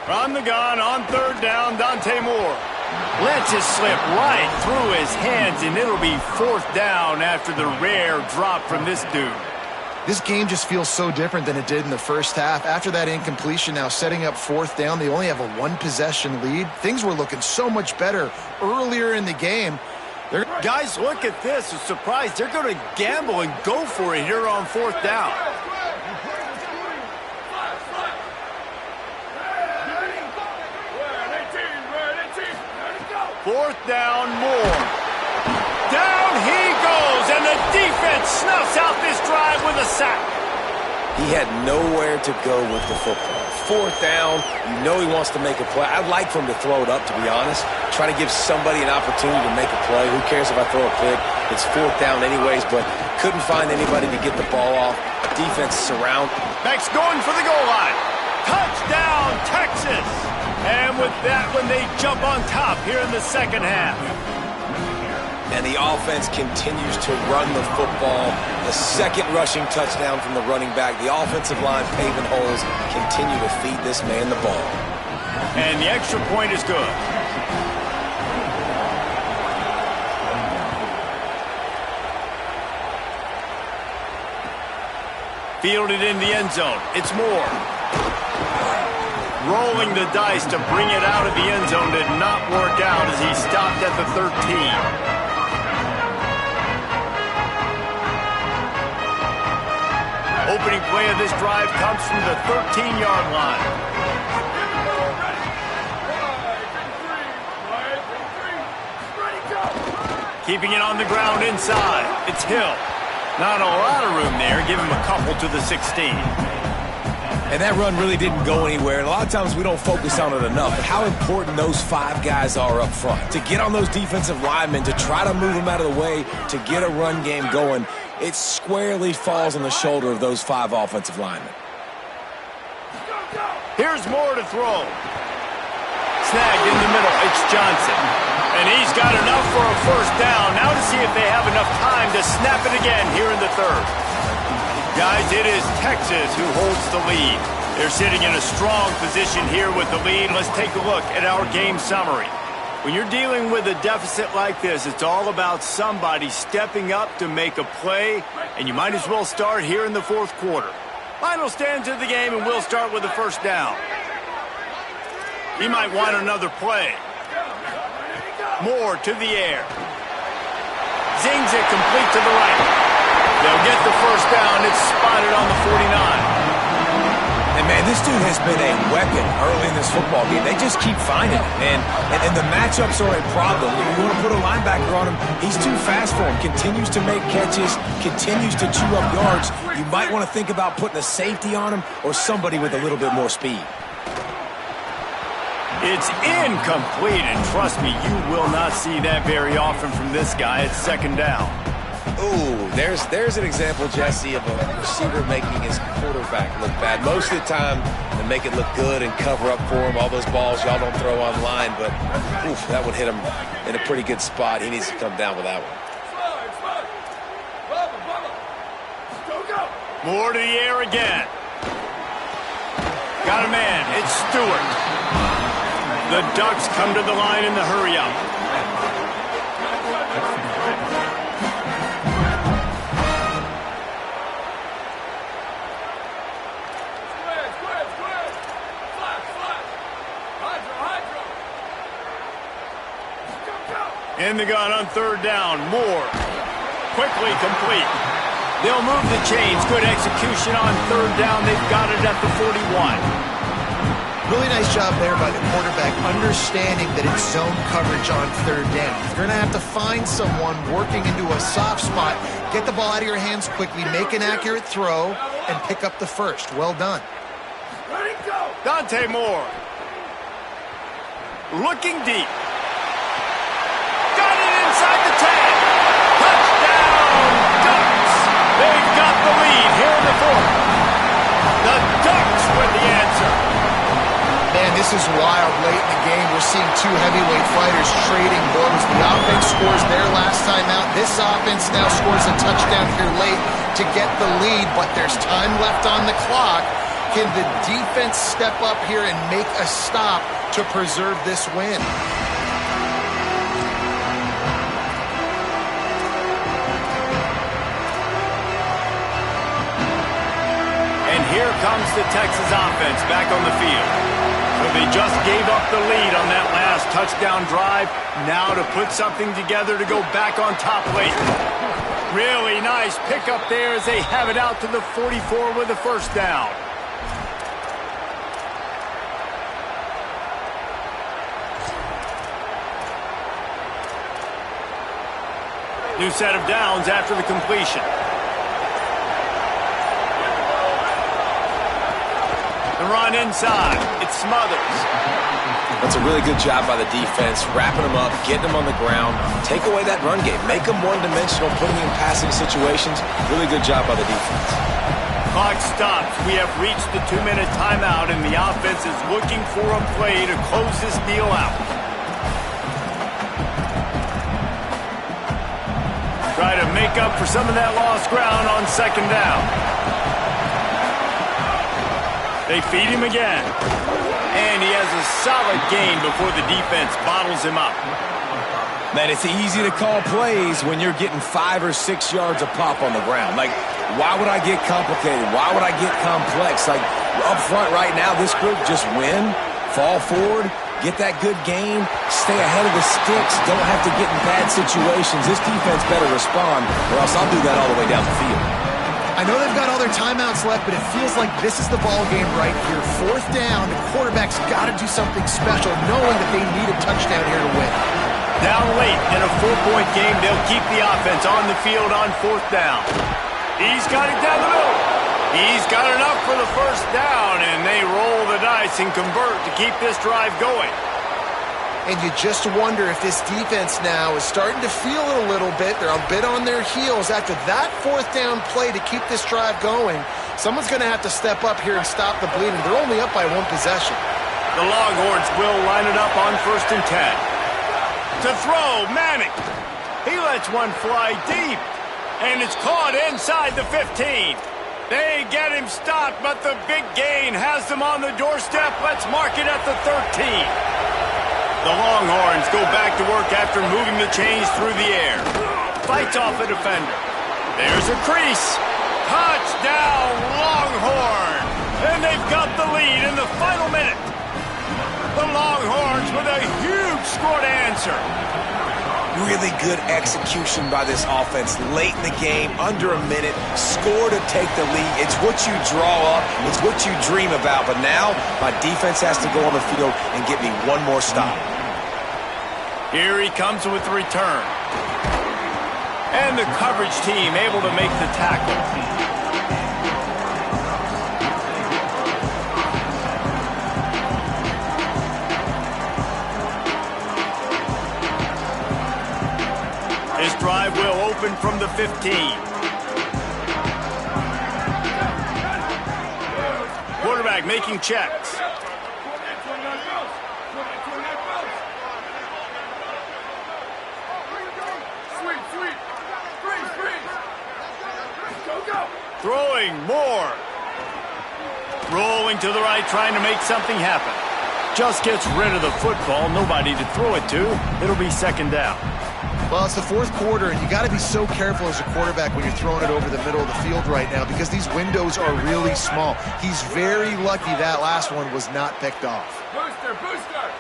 From the gun on 3rd down, Dante Moore. Lets it slip right through his hands, and it'll be 4th down after the rare drop from this dude. This game just feels so different than it did in the first half. After that incompletion, now setting up 4th down, they only have a 1-possession lead. Things were looking so much better earlier in the game. Guys, look at this. I'm surprised. They're going to gamble and go for it here on 4th down. Fourth down, Moore. Down he goes, and the defense snuffs out this drive with a sack. He had nowhere to go with the football. 4th down, you know he wants to make a play. I'd like for him to throw it up, to be honest. Try to give somebody an opportunity to make a play. Who cares if I throw a pick? It's 4th down anyways, but couldn't find anybody to get the ball off. Defense surround. Max going for the goal line. Touchdown, Texas! And with that one, they jump on top here in the 2nd half. and the offense continues to run the football. The second rushing touchdown from the running back. The offensive line paving holes, continue to feed this man the ball. And the extra point is good. Fielded in the end zone. It's Moore. Rolling the dice to bring it out of the end zone did not work out as he stopped at the 13. Opening play of this drive comes from the 13-yard line. Keeping it on the ground inside. It's Hill. Not a lot of room there. Give him a couple to the 16. And that run really didn't go anywhere. And a lot of times we don't focus on it enough. But how important those 5 guys are up front. To get on those defensive linemen, to try to move them out of the way, to get a run game going, it squarely falls on the shoulder of those 5 offensive linemen. Here's Moore to throw. Snagged in the middle. It's Johnson. And he's got enough for a first down. Now to see if they have enough time to snap it again here in the third. Guys, it is Texas who holds the lead. They're sitting in a strong position here with the lead. Let's take a look at our game summary. When you're dealing with a deficit like this, it's all about somebody stepping up to make a play, and you might as well start here in the fourth quarter. Final stands of the game, and we'll start with the first down. He might want another play. Moore to the air. Zings it complete to the right. They'll get the first down. It's spotted on the 49. And, man, this dude has been a weapon early in this football game. They just keep finding it. And the matchups are a problem. You want to put a linebacker on him, he's too fast for him. Continues to make catches, continues to chew up yards. You might want to think about putting a safety on him or somebody with a little bit more speed. It's incomplete, and trust me, you will not see that very often from this guy. It's second down. Ooh, there's an example, Jesse, of a receiver making his quarterback look bad. Most of the time, they make it look good and cover up for him. All those balls y'all don't throw online, but oof, that would hit him in a pretty good spot. He needs to come down with that one. Moore to the air again. Got a man. It's Stewart. The Ducks come to the line in the hurry-up. In the gun on third down. Moore. Quickly complete. They'll move the chains. Good execution on third down. They've got it at the 41. Really nice job there by the quarterback, understanding that it's zone coverage on third down. You're going to have to find someone working into a soft spot, get the ball out of your hands quickly, make an accurate throw, and pick up the first. Well done. Ready, go! Dante Moore. Looking deep. Got it inside the 10. Touchdown, Ducks. They've got the lead here in the fourth. The Ducks with the answer. Man, this is wild. Late in the game, we're seeing 2 heavyweight fighters trading blows. The offense scores their last time out. This offense now scores a touchdown here late to get the lead, but there's time left on the clock. Can the defense step up here and make a stop to preserve this win? And here comes the Texas offense back on the field. So they just gave up the lead on that last touchdown drive. Now to put something together to go back on top late. Really nice pickup there as they have it out to the 44 with the first down. New set of downs after the completion. The run inside. It Smothers. That's a really good job by the defense, wrapping them up, getting them on the ground. Take away that run game. Make them one-dimensional, putting them in passing situations. Really good job by the defense. Clock stops. We have reached the 2-minute timeout, and the offense is looking for a play to close this deal out. Try to make up for some of that lost ground on second down. They feed him again. And he has a solid gain before the defense bottles him up. Man, it's easy to call plays when you're getting 5 or 6 yards a pop on the ground. Like, why would I get complicated? Why would I get complex? Like, up front right now, this group just win, fall forward, get that good game, stay ahead of the sticks, don't have to get in bad situations. This defense better respond, or else I'll do that all the way down the field. I know they've got all their timeouts left, but it feels like this is the ball game right here. 4th down, the quarterback's got to do something special, knowing that they need a touchdown here to win. Down late in a 4-point game, they'll keep the offense on the field on 4th down. He's got it down the middle. He's got enough for the first down, and they roll the dice and convert to keep this drive going. And you just wonder if this defense now is starting to feel it a little bit. They're a bit on their heels after that 4th down play to keep this drive going. Someone's going to have to step up here and stop the bleeding. They're only up by 1 possession. The Longhorns will line it up on 1st and 10. To throw, Manning. He lets one fly deep, and it's caught inside the 15. They get him stopped, but the big gain has them on the doorstep. Let's mark it at the 13. The Longhorns go back to work after moving the chains through the air. Fights off a defender. There's a crease. Touchdown, Longhorn! And they've got the lead in the final minute. The Longhorns with a huge score to answer. Really good execution by this offense late in the game, under a minute, score to take the lead. It's what you draw up, it's what you dream about, but now my defense has to go on the field and get me one more stop. Here he comes with the return. And the coverage team able to make the tackle. This drive will open from the 15. Quarterback making checks. Throwing more. Rolling to the right, trying to make something happen. Just gets rid of the football. Nobody to throw it to. It'll be 2nd down. Well, it's the 4th quarter, and you got to be so careful as a quarterback when you're throwing it over the middle of the field right now because these windows are really small. He's very lucky that last one was not picked off. Booster, booster.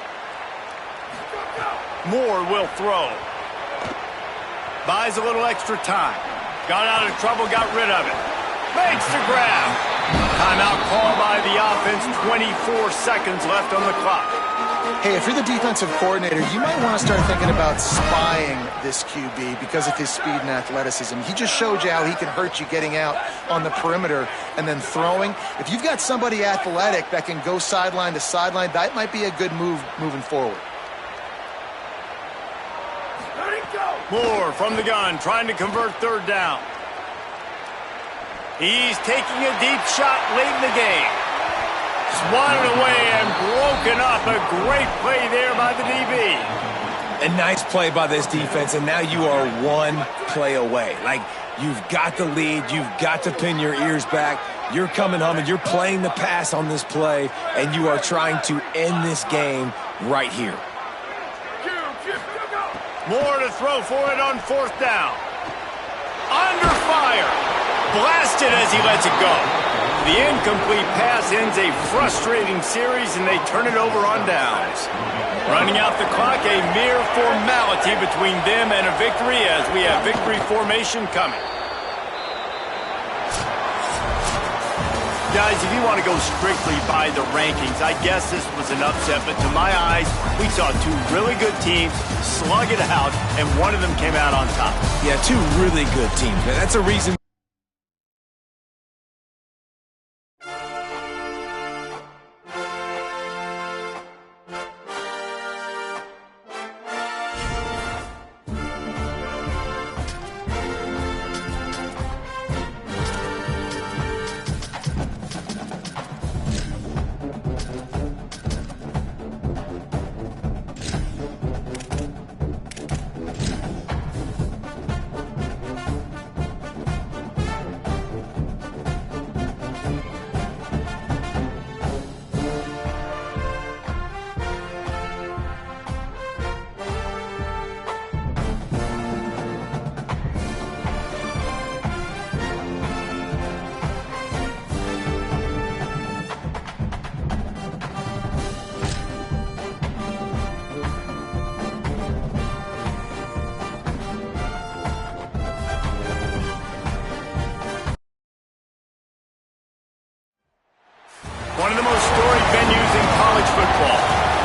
Moore will throw. Buys a little extra time. Got out of trouble, got rid of it. Makes the grab. Timeout call by the offense. 24 seconds left on the clock. Hey, if you're the defensive coordinator, you might want to start thinking about spying this QB because of his speed and athleticism. He just showed you how he can hurt you getting out on the perimeter and then throwing. If you've got somebody athletic that can go sideline to sideline, that might be a good move moving forward. Moore from the gun, trying to convert 3rd down. He's taking a deep shot late in the game. Swatted away and broken up. A great play there by the DB. A nice play by this defense, and now you are 1 play away. Like, you've got the lead. You've got to pin your ears back. You're coming home, and you're playing the pass on this play, and you are trying to end this game right here. Moore to throw for it on 4th down. Under fire. Blasted as he lets it go. The incomplete pass ends a frustrating series, and they turn it over on downs. Running out the clock, a mere formality between them and a victory as we have victory formation coming. Guys, if you want to go strictly by the rankings, I guess this was an upset, but to my eyes, we saw 2 really good teams slug it out, and one of them came out on top. Yeah, 2 really good teams. Man, that's a reason. football.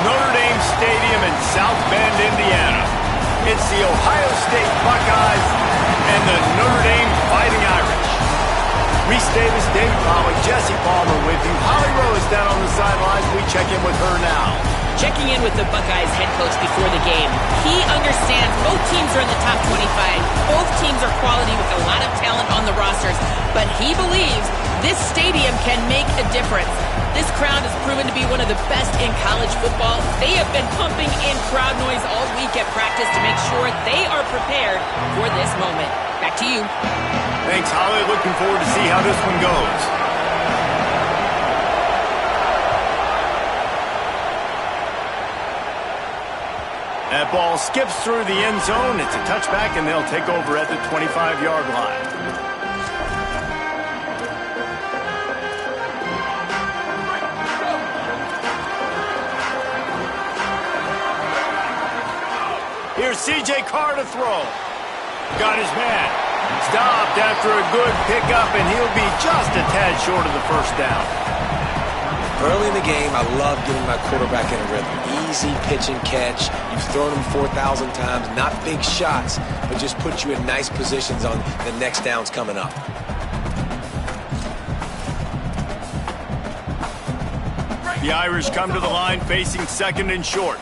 Notre Dame Stadium in South Bend, Indiana. It's the Ohio State Buckeyes and the Notre Dame Fighting Irish. Reese Davis, Dave Pollock, Jesse Palmer with you. Holly Rowe is down on the sidelines. We check in with her now. Checking in with the Buckeyes head coach before the game. He understands both teams are in the top 25. Both teams are quality with a lot of talent on the rosters. But he believes this stadium can make a difference. This crowd has proven to be one of the best in college football. They have been pumping in crowd noise all week at practice to make sure they are prepared for this moment. Back to you. Thanks, Holly. Looking forward to see how this one goes. That ball skips through the end zone. It's a touchback, and they'll take over at the 25-yard line. Here's C.J. Carr to throw. Got his man. Stopped after a good pickup, and he'll be just a tad short of the first down. Early in the game, I love getting my quarterback in a rhythm. Easy pitch and catch. You've thrown him 4,000 times. Not big shots, but just put you in nice positions on the next downs coming up. The Irish come to the line facing second and short.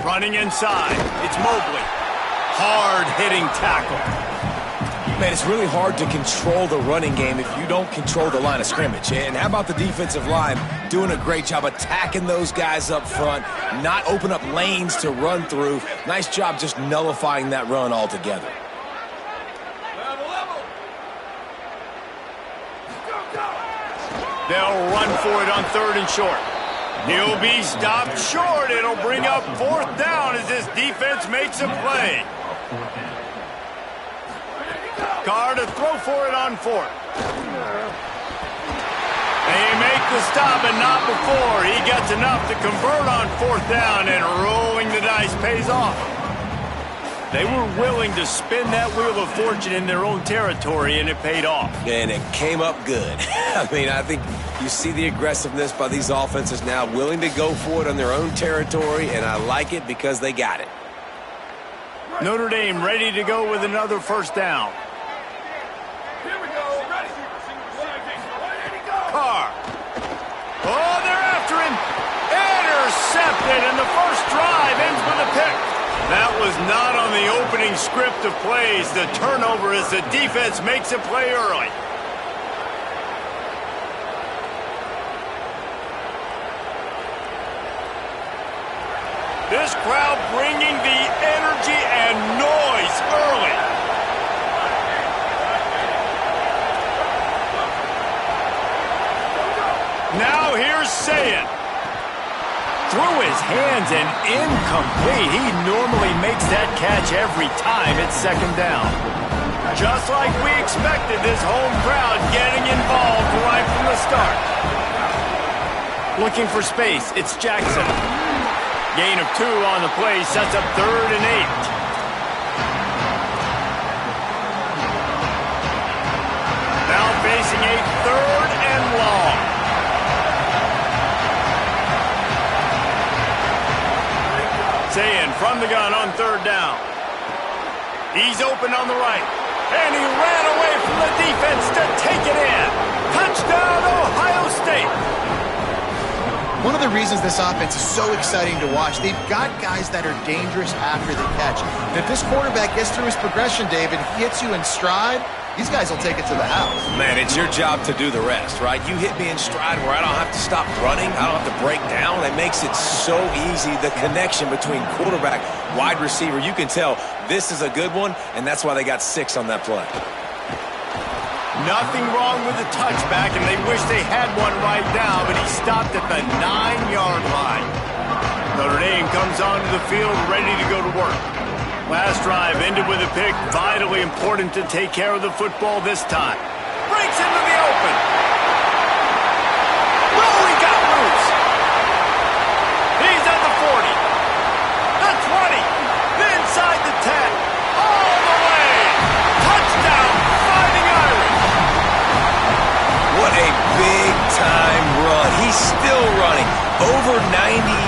Running inside. It's Mobley. Hard-hitting tackle. Man, it's really hard to control the running game if you don't control the line of scrimmage. And how about the defensive line doing a great job attacking those guys up front, not open up lanes to run through. Nice job just nullifying that run altogether. They'll run for it on third and short. He'll be stopped short. It'll bring up fourth down as this defense makes a play. Carr to throw for it on fourth. They make the stop, and not before. He gets enough to convert on fourth down, and rolling the dice pays off. They were willing to spin that wheel of fortune in their own territory, and it paid off. And it came up good. I mean, I think you see the aggressiveness by these offenses now, willing to go for it on their own territory, and I like it because they got it. Notre Dame ready to go with another first down. Carr. Oh, they're after him. Intercepted, and the first drive ends with a pick. That was not on the opening script of plays. The turnover as the defense makes a play early. This crowd bringing the energy and noise early. Now here's Sayin. Through his hands and incomplete. He normally makes that catch every time it's second down. Just like we expected, this home crowd getting involved right from the start. Looking for space, it's Jackson. Gain of 2 on the play sets up third and 8. Now facing a third and long. Sayin from the gun on third down. He's open on the right. And he ran away from the defense to take it in. Touchdown, Ohio State. One of the reasons this offense is so exciting to watch, they've got guys that are dangerous after the catch. And if this quarterback gets through his progression, David, he hits you in stride, these guys will take it to the house. Man, it's your job to do the rest, right? You hit me in stride where I don't have to stop running. I don't have to break down. It makes it so easy. The connection between quarterback, wide receiver, you can tell this is a good one, and that's why they got 6 on that play. Nothing wrong with the touchback, and they wish they had one right now, but he stopped at the 9-yard line. Notre Dame comes onto the field ready to go to work. Last drive ended with a pick. Vitally important to take care of the football this time. Breaks into the open. Oh, he got loose. He's at the 40. The 20. Inside the 10. All the way. Touchdown, Fighting Irish. What a big-time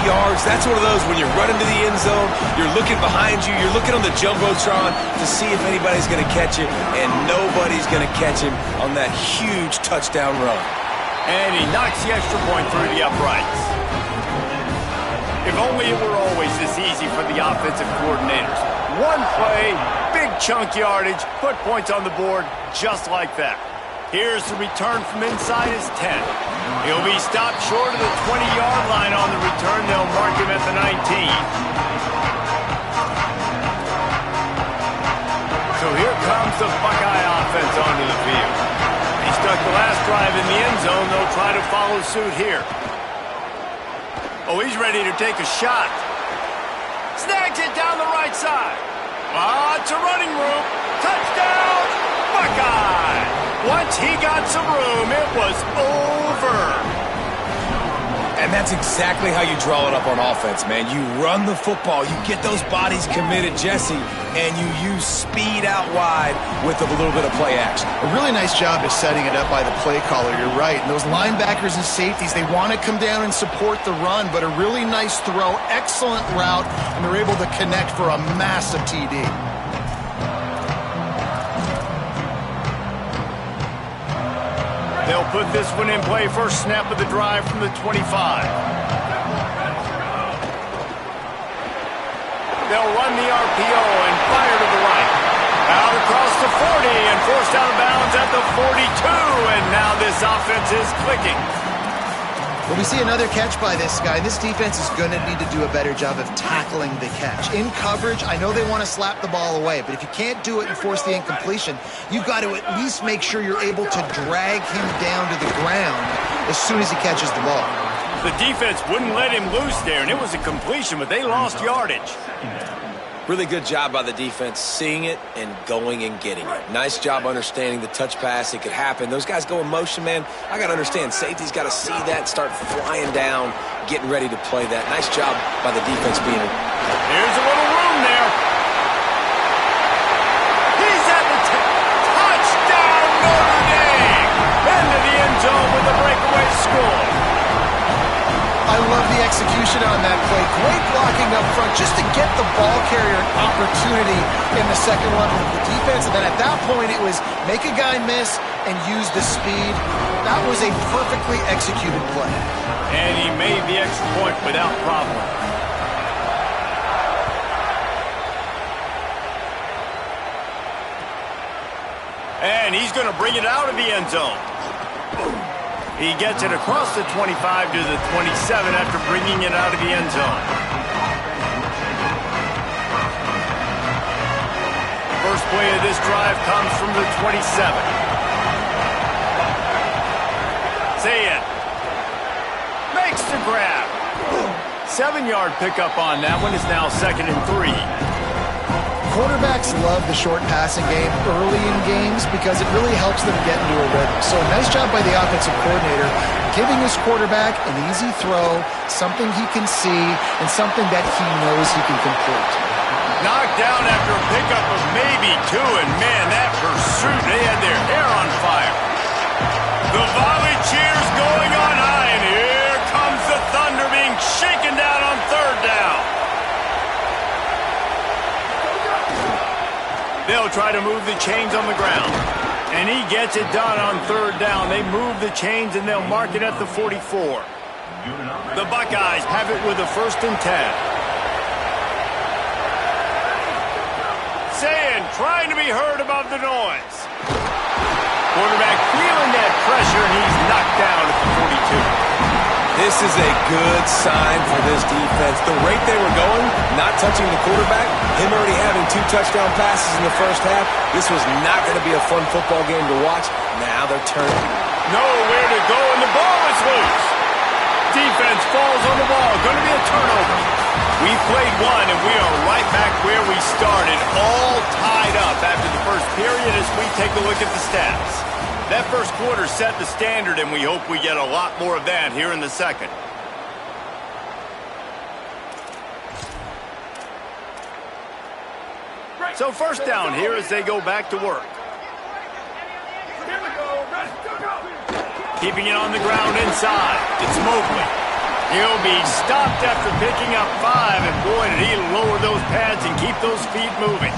yards. That's one of those when you're running to the end zone, you're looking behind you, you're looking on the Jumbotron to see if anybody's going to catch it, and nobody's going to catch him on that huge touchdown run. And he knocks the extra point through the uprights. If only it were always this easy for the offensive coordinators. One play, big chunk yardage, put points on the board just like that. Here's the return from inside his 10. He'll be stopped short of the 20-yard line on the return. They'll mark him at the 19. So here comes the Buckeye offense onto the field. He stuck the last drive in the end zone. They'll try to follow suit here. Oh, he's ready to take a shot. Snags it down the right side. Lots of running room. Touchdown, Buckeye! Once he got some room, it was over. And that's exactly how you draw it up on offense, man. You run the football, you get those bodies committed, Jesse, and you use speed out wide with a little bit of play action. A really nice job of setting it up by the play caller, you're right. And those linebackers and safeties, they want to come down and support the run, but a really nice throw, excellent route, and they're able to connect for a massive TD. They'll put this one in play. First snap of the drive from the 25. They'll run the RPO and fire to the right. Out across the 40 and forced out of bounds at the 42. And now this offense is clicking. Well, we see another catch by this guy. This defense is going to need to do a better job of tackling the catch. In coverage, I know they want to slap the ball away, but if you can't do it and force the incompletion, you've got to at least make sure you're able to drag him down to the ground as soon as he catches the ball. The defense wouldn't let him loose there, and it was a completion, but they lost yardage. Really good job by the defense, seeing it and going and getting it. Nice job understanding the touch pass. It could happen. Those guys go in motion, man. I got to understand. Safety's got to see that, start flying down, getting ready to play that. Nice job by the defense being. There's a little room there. He's at the touchdown, Notre Dame. Into the end zone with a breakaway score. I love the execution on that play. Great blocking up front just to get the ball carrier an opportunity in the second one with the defense. And then at that point, it was make a guy miss and use the speed. That was a perfectly executed play. And he made the extra point without problem. And he's going to bring it out of the end zone. He gets it across the 25 to the 27 after bringing it out of the end zone. First play of this drive comes from the 27. Zayn makes the grab. 7-yard pickup on that one. Is now 2nd and 3. Quarterbacks love the short passing game early in games because it really helps them get into a rhythm. So a nice job by the offensive coordinator giving his quarterback an easy throw, something he can see, and something that he knows he can complete. Knocked down after a pickup of maybe 2, and man, that pursuit, they had their hair on fire. The volley cheers going on high, and here comes the Thunder being shaken down on 3rd down. They'll try to move the chains on the ground. And he gets it done on 3rd down. They move the chains and they'll mark it at the 44. The Buckeyes have it with a 1st and 10. Zayn trying to be heard above the noise. Quarterback feeling that pressure and he's knocked down at the 42. This is a good sign for this defense. The rate they were going, not touching the quarterback, him already having 2 touchdown passes in the first half, this was not going to be a fun football game to watch. Now they're turning. Nowhere to go, and the ball is loose. Defense falls on the ball. Going to be a turnover. We played one, and we are right back where we started, all tied up after the first period as we take a look at the stats. That first quarter set the standard, and we hope we get a lot more of that here in the second. So first down here as they go back to work. Keeping it on the ground inside. It's Mobley. He'll be stopped after picking up 5, and boy, did he lower those pads and keep those feet moving.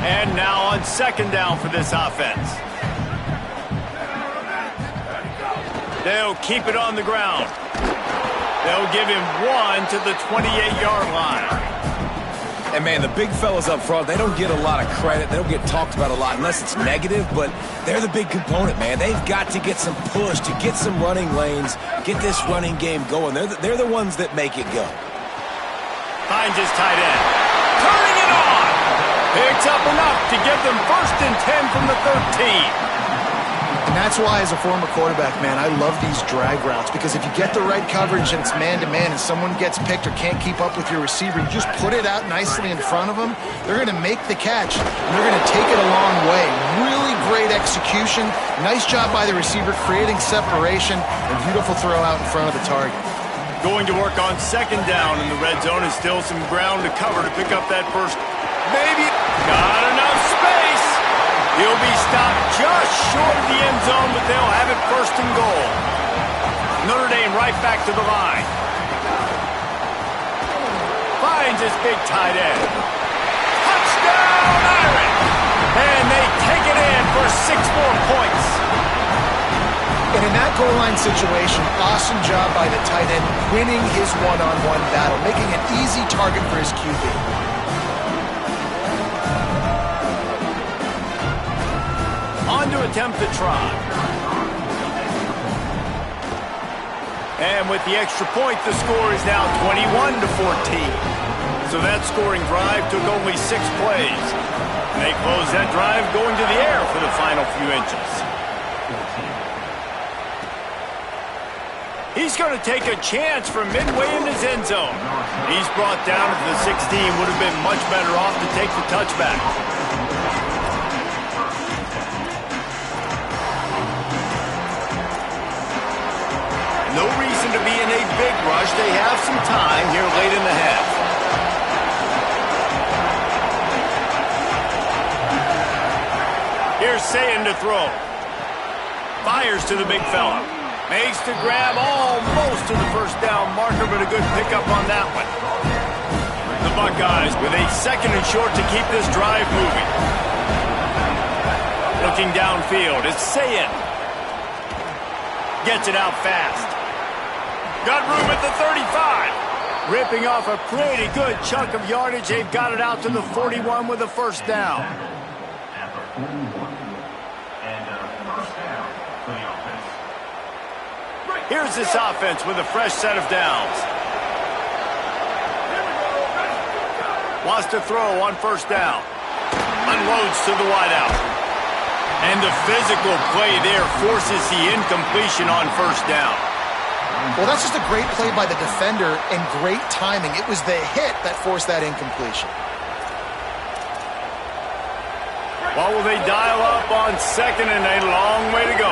And now on second down for this offense. They'll keep it on the ground. They'll give him 1 to the 28-yard line. And, man, the big fellas up front, they don't get a lot of credit. They don't get talked about a lot unless it's negative, but they're the big component, man. They've got to get some push, to get some running lanes, get this running game going. They're the ones that make it go. Finds his tight end. Turning it on. Picks up enough to give them 1st and 10 from the 13. And that's why, as a former quarterback, man, I love these drag routes, because if you get the right coverage and it's man-to-man and someone gets picked or can't keep up with your receiver, you just put it out nicely in front of them, they're going to make the catch, and they're going to take it a long way. Really great execution. Nice job by the receiver creating separation, and beautiful throw out in front of the target. Going to work on second down in the red zone, and still some ground to cover to pick up that first. Maybe got enough space. He'll be stopped just short of the end zone, but they'll have it 1st and goal. Notre Dame right back to the line. Finds his big tight end. Touchdown, Irish! And they take it in for 6 more points. And in that goal line situation, awesome job by the tight end, winning his one-on-one battle, making an easy target for his QB. On to attempt the try. And with the extra point, the score is now 21-14. So that scoring drive took only 6 plays. And they close that drive going to the air for the final few inches. He's going to take a chance from midway in his end zone. He's brought down to the 16. Would have been much better off to take the touchback. No reason to be in a big rush. They have some time here late in the half. Here's Sayin to throw. Fires to the big fella. Makes the grab almost to the first down marker, but a good pickup on that one. The Buckeyes with a 2nd and short to keep this drive moving. Looking downfield, it's Sayin. Gets it out fast. Got room at the 35. Ripping off a pretty good chunk of yardage. They've got it out to the 41 with a 1st down. Here's this offense with a fresh set of downs. Wants to throw on 1st down. Unloads to the wideout. And the physical play there forces the incompletion on 1st down. Well, that's just a great play by the defender and great timing. It was the hit that forced that incompletion. Well, will they dial up on 2nd and a long way to go?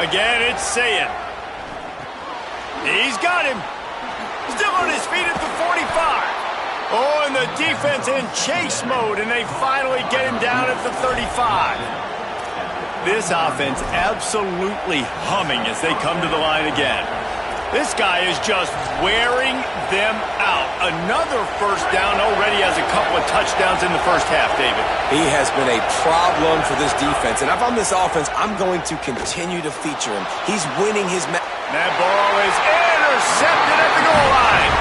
Again, it's Sayin. He's got him. Still on his feet at the 45. Oh, and the defense in chase mode, and they finally get him down at the 35. This offense absolutely humming as they come to the line again. This guy is just wearing them out. Another 1st down, already has a couple of touchdowns in the 1st half, David. He has been a problem for this defense, and if I'm this offense, I'm going to continue to feature him. He's winning his match. That ball is intercepted at the goal line.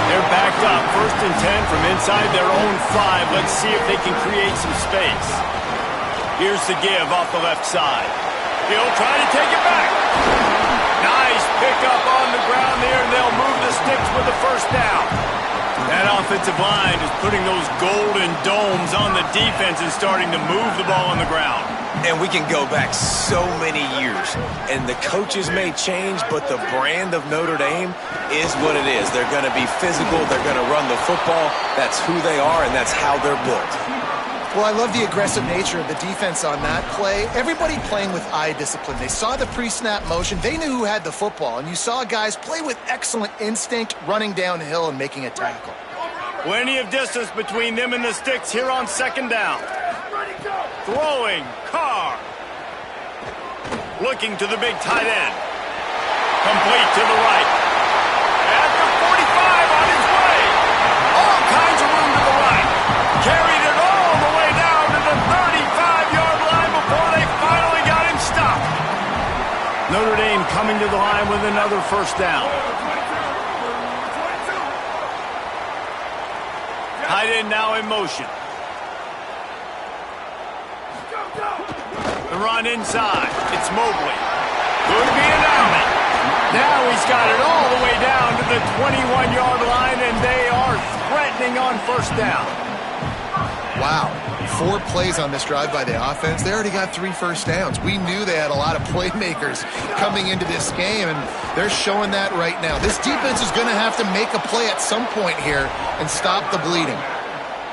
They're backed up, 1st and 10 from inside their own 5. Let's see if they can create some space. Here's the give off the left side. He'll try to take it back. Nice pickup on the ground there, and they'll move the sticks with the 1st down. That offensive line is putting those golden domes on the defense and starting to move the ball on the ground. And we can go back so many years, and the coaches may change, but the brand of Notre Dame is what it is. They're going to be physical. They're going to run the football. That's who they are, and that's how they're built. Well, I love the aggressive nature of the defense on that play. Everybody playing with eye discipline. They saw the pre-snap motion. They knew who had the football, and you saw guys play with excellent instinct, running downhill and making a tackle. Plenty of distance between them and the sticks here on 2nd down. Throwing, Carr. Looking to the big tight end. Complete to the right. At the 45 on his way. All kinds of room to the right. Carried it all the way down to the 35-yard line before they finally got him stopped. Notre Dame coming to the line with another first down. Tight end now in motion. The run inside. It's Mobley. Could be an alley. Now he's got it all the way down to the 21-yard line, and they are threatening on first down. Wow. 4 plays on this drive by the offense. They already got 3 first downs. We knew they had a lot of playmakers coming into this game, and they're showing that right now. This defense is going to have to make a play at some point here and stop the bleeding.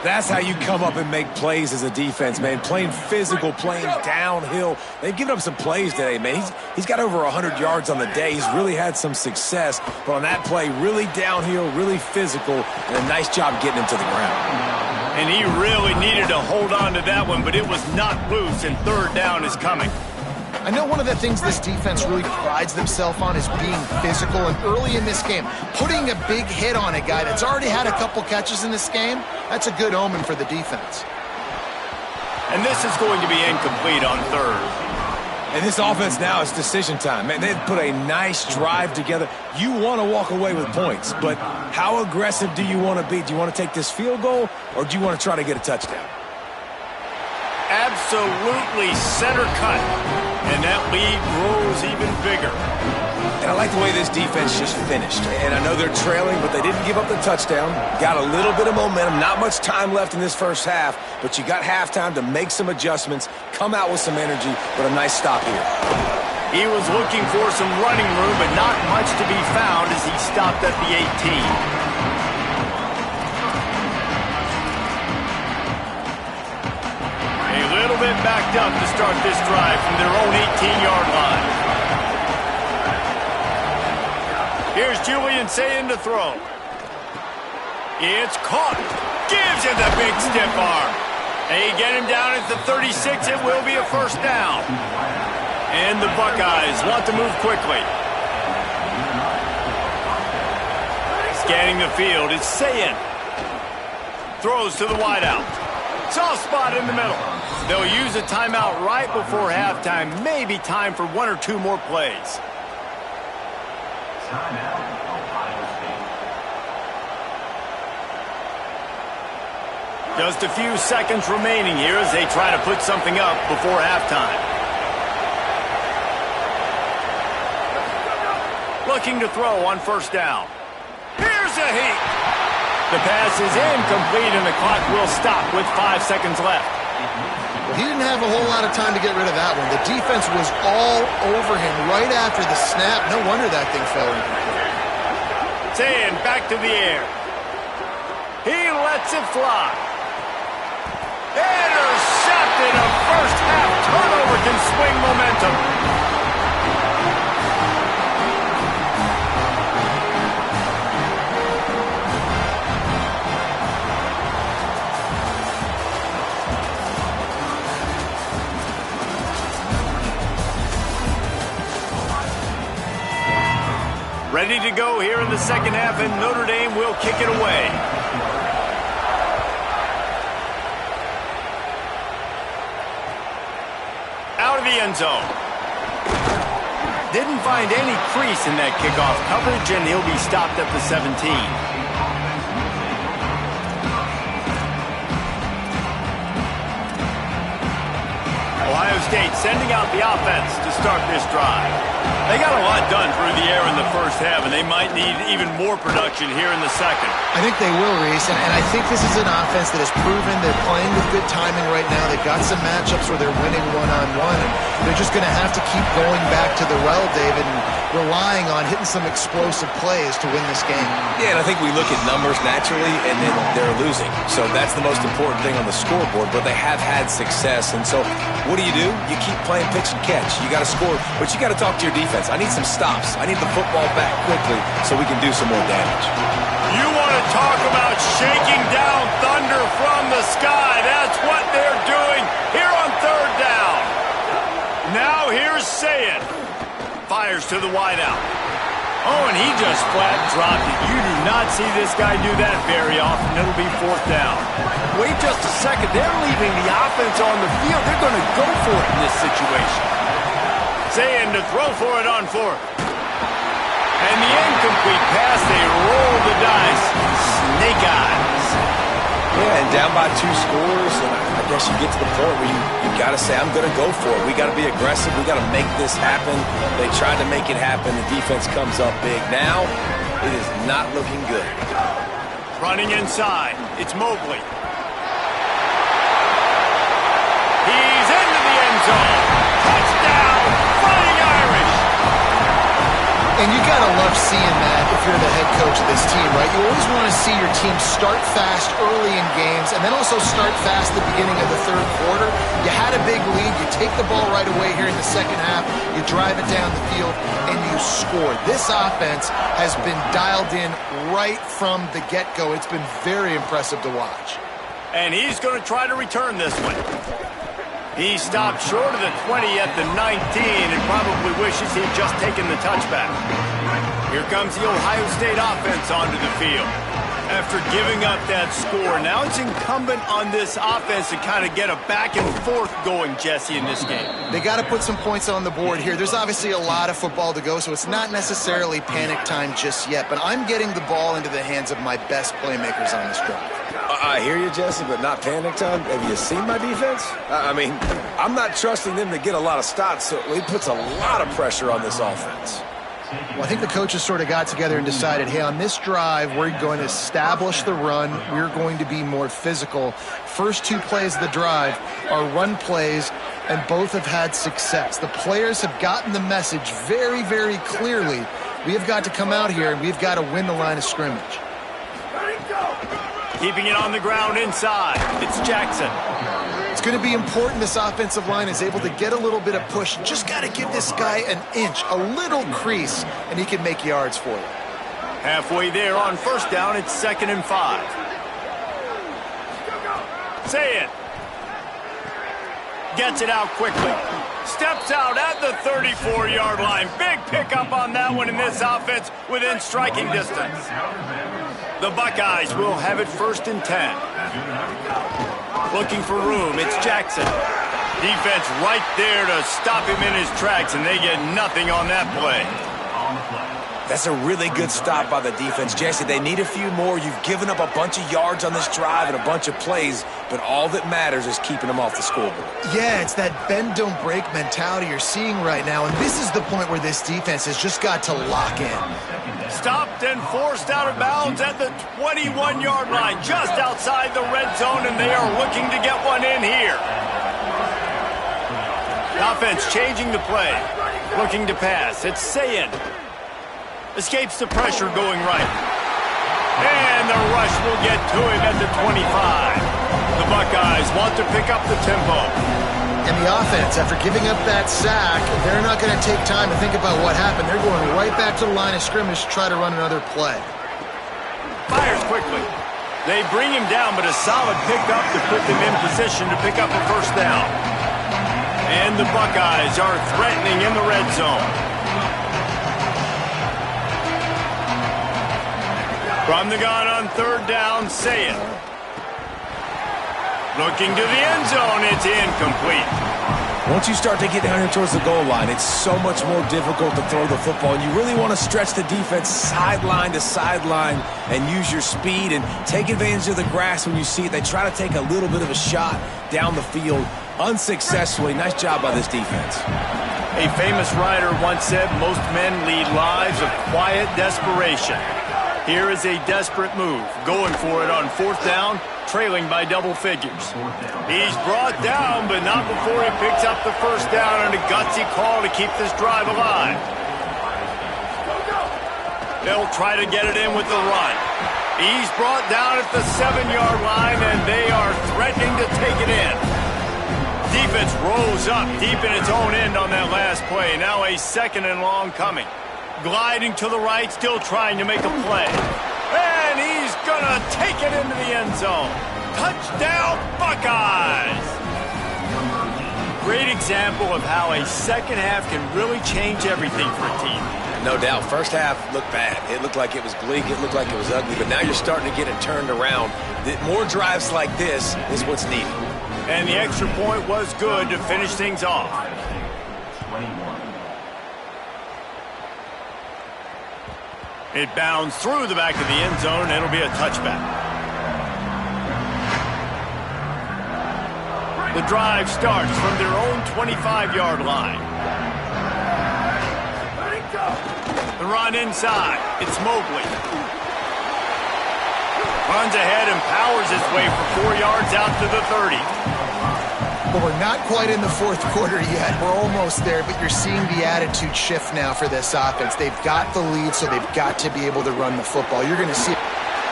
That's how you come up and make plays as a defense, man. Playing physical, playing downhill. They've given up some plays today, man. He's got over 100 yards on the day. He's really had some success. But on that play, really downhill, really physical, and a nice job getting him to the ground. And he really needed to hold on to that one, but it was knocked loose, and third down is coming. I know one of the things this defense really prides themselves on is being physical, and early in this game, putting a big hit on a guy that's already had a couple catches in this game, that's a good omen for the defense. And this is going to be incomplete on third. And this offense now is decision time. Man, they've put a nice drive together. You want to walk away with points, but how aggressive do you want to be? Do you want to take this field goal, or do you want to try to get a touchdown? Absolutely center cut. And that lead grows even bigger. And I like the way this defense just finished. And I know they're trailing, but they didn't give up the touchdown. Got a little bit of momentum. Not much time left in this first half, but you got halftime to make some adjustments, come out with some energy, but a nice stop here. He was looking for some running room, but not much to be found as he stopped at the 18. A little bit backed up to start this drive from their own 18-yard line. Here's Julian Sayin to throw. It's caught. Gives him the big stiff arm. They get him down at the 36. It will be a first down. And the Buckeyes want to move quickly. Scanning the field, it's Sayin. Throws to the wideout. Soft spot in the middle. They'll use a timeout right before halftime. Maybe time for 1 or 2 more plays. Just a few seconds remaining here as they try to put something up before halftime. Looking to throw on first down. Here's a heat. The pass is incomplete, and the clock will stop with 5 seconds left. Well, he didn't have a whole lot of time to get rid of that one. The defense was all over him right after the snap. No wonder that thing fell incomplete. Sayin back to the air. He lets it fly. Intercepted. A first half turnover can swing momentum. Ready to go here in the second half, and Notre Dame will kick it away. Out of the end zone. Didn't find any crease in that kickoff coverage, and he'll be stopped at the 17. Ohio State sending out the offense to start this drive. They got a lot done through the air in the first half, and they might need even more production here in the second. I think they will, Reese, and I think this is an offense that has proven they're playing with good timing right now. They've got some matchups where they're winning one-on-one, and they're just going to have to keep going back to the well, David, and relying on hitting some explosive plays to win this game. Yeah, and I think we look at numbers naturally, and then they're losing. So that's the most important thing on the scoreboard, but they have had success. And so what do? You keep playing pitch and catch. You got to score, but you got to talk to your defense. I need some stops. I need the football back quickly so we can do some more damage. You want to talk about shaking down thunder from the sky. That's what they're doing here on third down. Now here's Sayin. fires to the wideout. Oh, and he just flat dropped it. You do not see this guy do that very often. It'll be 4th down. Wait just a second. They're leaving the offense on the field. They're going to go for it in this situation. Saying to throw for it on 4th. And the incomplete pass, they roll the dice. Snake eyes. Yeah, and down by 2 scores, and I guess you get to the point where you got to say, I'm going to go for it. We got to be aggressive. We got to make this happen. They tried to make it happen. The defense comes up big. Now, it is not looking good. Running inside. It's Mobley. He's into the end zone. Touchdown, Fighting Irish. And you got to love seeing that if you're the head coach of this team, right? You always want to see your team start fast early in games and then also start fast at the beginning of the 3rd quarter. You had a big lead. You take the ball right away here in the 2nd half. You drive it down the field, and you score. This offense has been dialed in right from the get-go. It's been very impressive to watch. And he's going to try to return this one. He stopped short of the 20 at the 19 and probably wishes he'd just taken the touchback. Here comes the Ohio State offense onto the field. After giving up that score, now it's incumbent on this offense to kind of get a back and forth going, Jesse, in this game. They got to put some points on the board here. There's obviously a lot of football to go, so it's not necessarily panic time just yet, but I'm getting the ball into the hands of my best playmakers on this drive. I hear you, Jesse, but not panic time. Have you seen my defense? I mean, I'm not trusting them to get a lot of stops, so it puts a lot of pressure on this offense. Well, I think the coaches sort of got together and decided, hey, on this drive, we're going to establish the run. We're going to be more physical. First 2 plays of the drive are run plays, and both have had success. The players have gotten the message very, very clearly. We have got to come out here, and we've got to win the line of scrimmage. Keeping it on the ground inside. It's Jackson. It's going to be important this offensive line is able to get a little bit of push. Just got to give this guy an inch, a little crease, and he can make yards for you. Halfway there on 1st down, it's 2nd and 5. Say it. Gets it out quickly. Steps out at the 34-yard line. Big pickup on that one in this offense within striking distance. The Buckeyes will have it 1st and 10. Looking for room, it's Jackson. Defense right there to stop him in his tracks, and they get nothing on that play. That's a really good stop by the defense. Jesse, they need a few more. You've given up a bunch of yards on this drive and a bunch of plays, but all that matters is keeping them off the scoreboard. Yeah, it's that bend, don't break mentality you're seeing right now, and this is the point where this defense has just got to lock in. Stopped and forced out of bounds at the 21-yard line, just outside the red zone, and they are looking to get one in here. Offense changing the play, looking to pass. It's Sayin. Escapes the pressure going right. And the rush will get to him at the 25. The Buckeyes want to pick up the tempo. And the offense, after giving up that sack, they're not going to take time to think about what happened. They're going right back to the line of scrimmage to try to run another play. Fires quickly. They bring him down, but a solid pickup to put them in position to pick up a 1st down. And the Buckeyes are threatening in the red zone. From the gun on 3rd down, Sayin. Looking to the end zone, it's incomplete. Once you start to get down here towards the goal line, it's so much more difficult to throw the football, and you really want to stretch the defense sideline to sideline and use your speed and take advantage of the grass when you see it. They try to take a little bit of a shot down the field unsuccessfully. Nice job by this defense. A famous writer once said, most men lead lives of quiet desperation. Here is a desperate move, going for it on 4th down, trailing by double figures. He's brought down, but not before he picks up the 1st down and a gutsy call to keep this drive alive. They'll try to get it in with the run. He's brought down at the 7-yard line, and they are threatening to take it in. Defense rose up deep in its own end on that last play. Now a 2nd and long coming. Gliding to the right, still trying to make a play. And he's going to take it into the end zone. Touchdown, Buckeyes! great example of how a second half can really change everything for a team. No doubt. First half looked bad. It looked like it was bleak. It looked like it was ugly. But now you're starting to get it turned around. More drives like this is what's needed. And the extra point was good to finish things off. It bounds through the back of the end zone. It'll be a touchback. The drive starts from their own 25-yard line. The run inside. It's Mobley. Runs ahead and powers his way for 4 yards out to the 30. But we're not quite in the fourth quarter yet. We're almost there, but you're seeing the attitude shift now for this offense. They've got the lead, so they've got to be able to run the football. You're going to see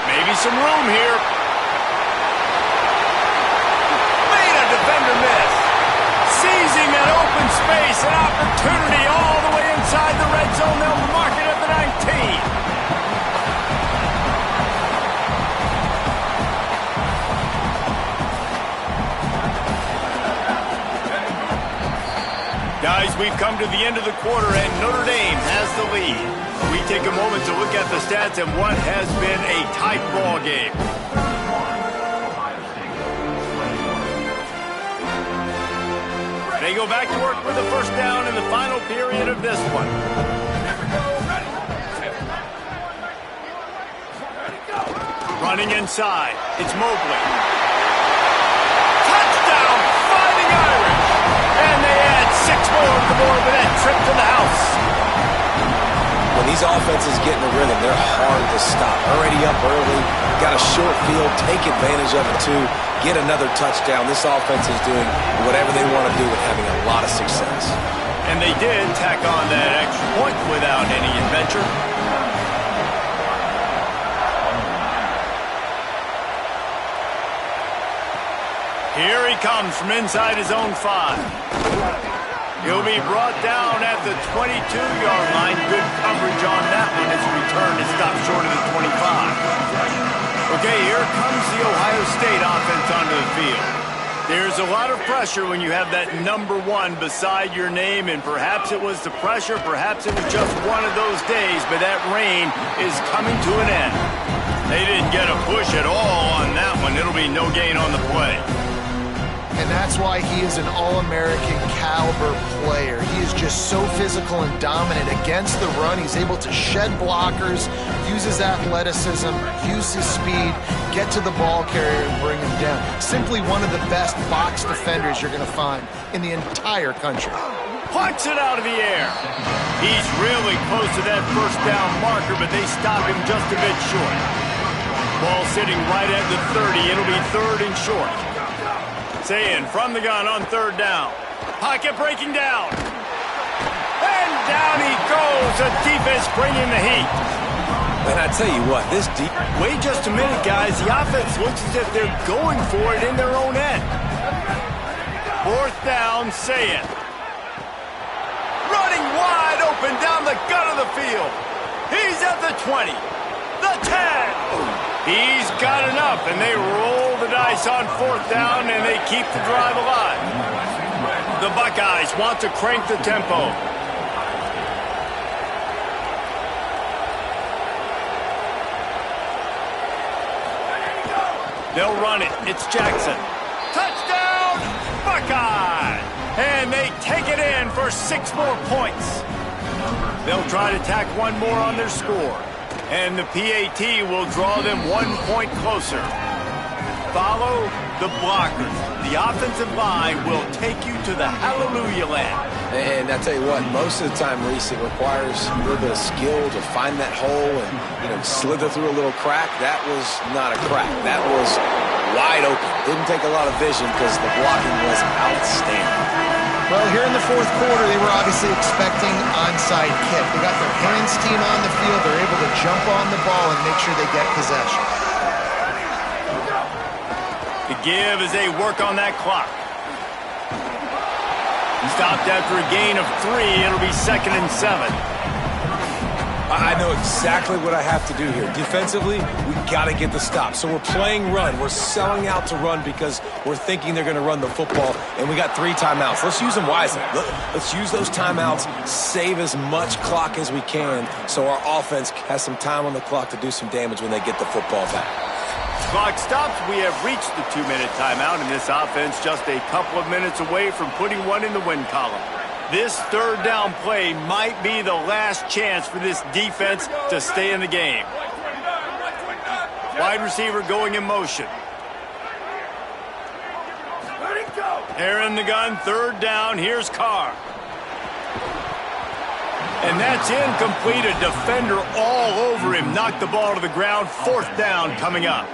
maybe some room here. Made a defender miss. Seizing that open space, an opportunity all the way inside the red zone. They'll mark it at the 19. Guys, we've come to the end of the quarter, and Notre Dame has the lead. We take a moment to look at the stats and what has been a tight ball game. They go back to work with the first down in the final period of this one. Running inside, it's Mobley. Touchdown, Fighting Irish! And they add 6 more on the board with that trip to the house. When these offenses get in a rhythm, they're hard to stop. Already up early, got a short field, take advantage of it too, get another touchdown. This offense is doing whatever they want to do and having a lot of success. And they did tack on that extra point without any adventure. Here he comes from inside his own 5. He'll be brought down at the 22-yard line. Good coverage on that one. His return is stopped short of the 25. Okay, here comes the Ohio State offense onto the field. There's a lot of pressure when you have that number 1 beside your name, and perhaps it was the pressure, perhaps it was just one of those days, but that rain is coming to an end. They didn't get a push at all on that one. It'll be no gain on the play. And that's why he is an All-American caliber player. He is just so physical and dominant against the run. He's able to shed blockers, use his athleticism, use his speed, get to the ball carrier and bring him down. Simply one of the best box defenders you're going to find in the entire country. Punts it out of the air. He's really close to that first down marker, but they stop him just a bit short. Ball sitting right at the 30. It'll be 3rd and short. Sayin from the gun on 3rd down. Pocket breaking down. And down he goes. The defense bringing the heat. And I tell you what, this deep... Wait just a minute, guys. The offense looks as if they're going for it in their own end. 4th down, Sayin. Running wide open down the gut of the field. He's at the 20. The 10. He's got enough, and they roll the dice on 4th down, and they keep the drive alive. The Buckeyes want to crank the tempo. They'll run it. It's Jackson. Touchdown, Buckeye! And they take it in for 6 more points. They'll try to tack one more on their score. And the PAT will draw them 1 point closer. Follow the blockers. The offensive line will take you to the hallelujah land. And I tell you what, most of the time, Reese, it requires a little bit of skill to find that hole and, slither through a little crack. That was not a crack. That was wide open. Didn't take a lot of vision because the blocking was outstanding. Well, here in the fourth quarter, they were obviously expecting onside kick. They got their hands team on the field. They're able to jump on the ball and make sure they get possession. The give as they work on that clock. Stopped after a gain of 3. It'll be 2nd and 7. I know exactly what I have to do here. Defensively, we got to get the stop. So we're playing run. We're selling out to run because we're thinking they're going to run the football, and we got 3 timeouts. Let's use them wisely. Let's use those timeouts, save as much clock as we can so our offense has some time on the clock to do some damage when they get the football back. Clock stops. We have reached the 2-minute timeout, and this offense just a couple of minutes away from putting one in the win column. This third down play might be the last chance for this defense to stay in the game. Wide receiver going in motion. They're in the gun, third down. Here's Carr. And that's incomplete. A defender all over him. Knocked the ball to the ground. Fourth down coming up.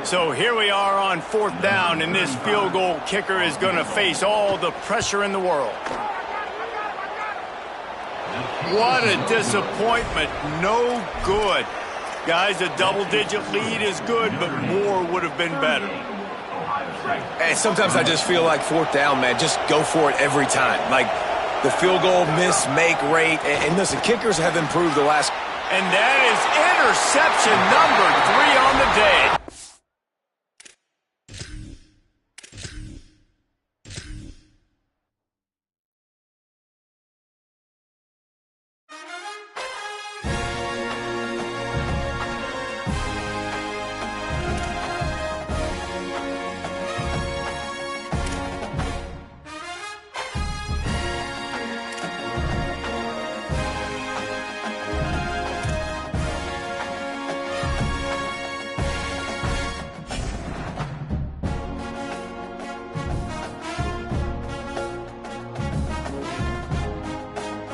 So here we are on fourth down, and this field goal kicker is going to face all the pressure in the world. What a disappointment. No good. Guys, a double-digit lead is good, but more would have been better. Hey, sometimes I just feel like fourth down, man. Just go for it every time. Like the field goal miss-make rate. And listen, kickers have improved the last. And that is interception number 3 on the day.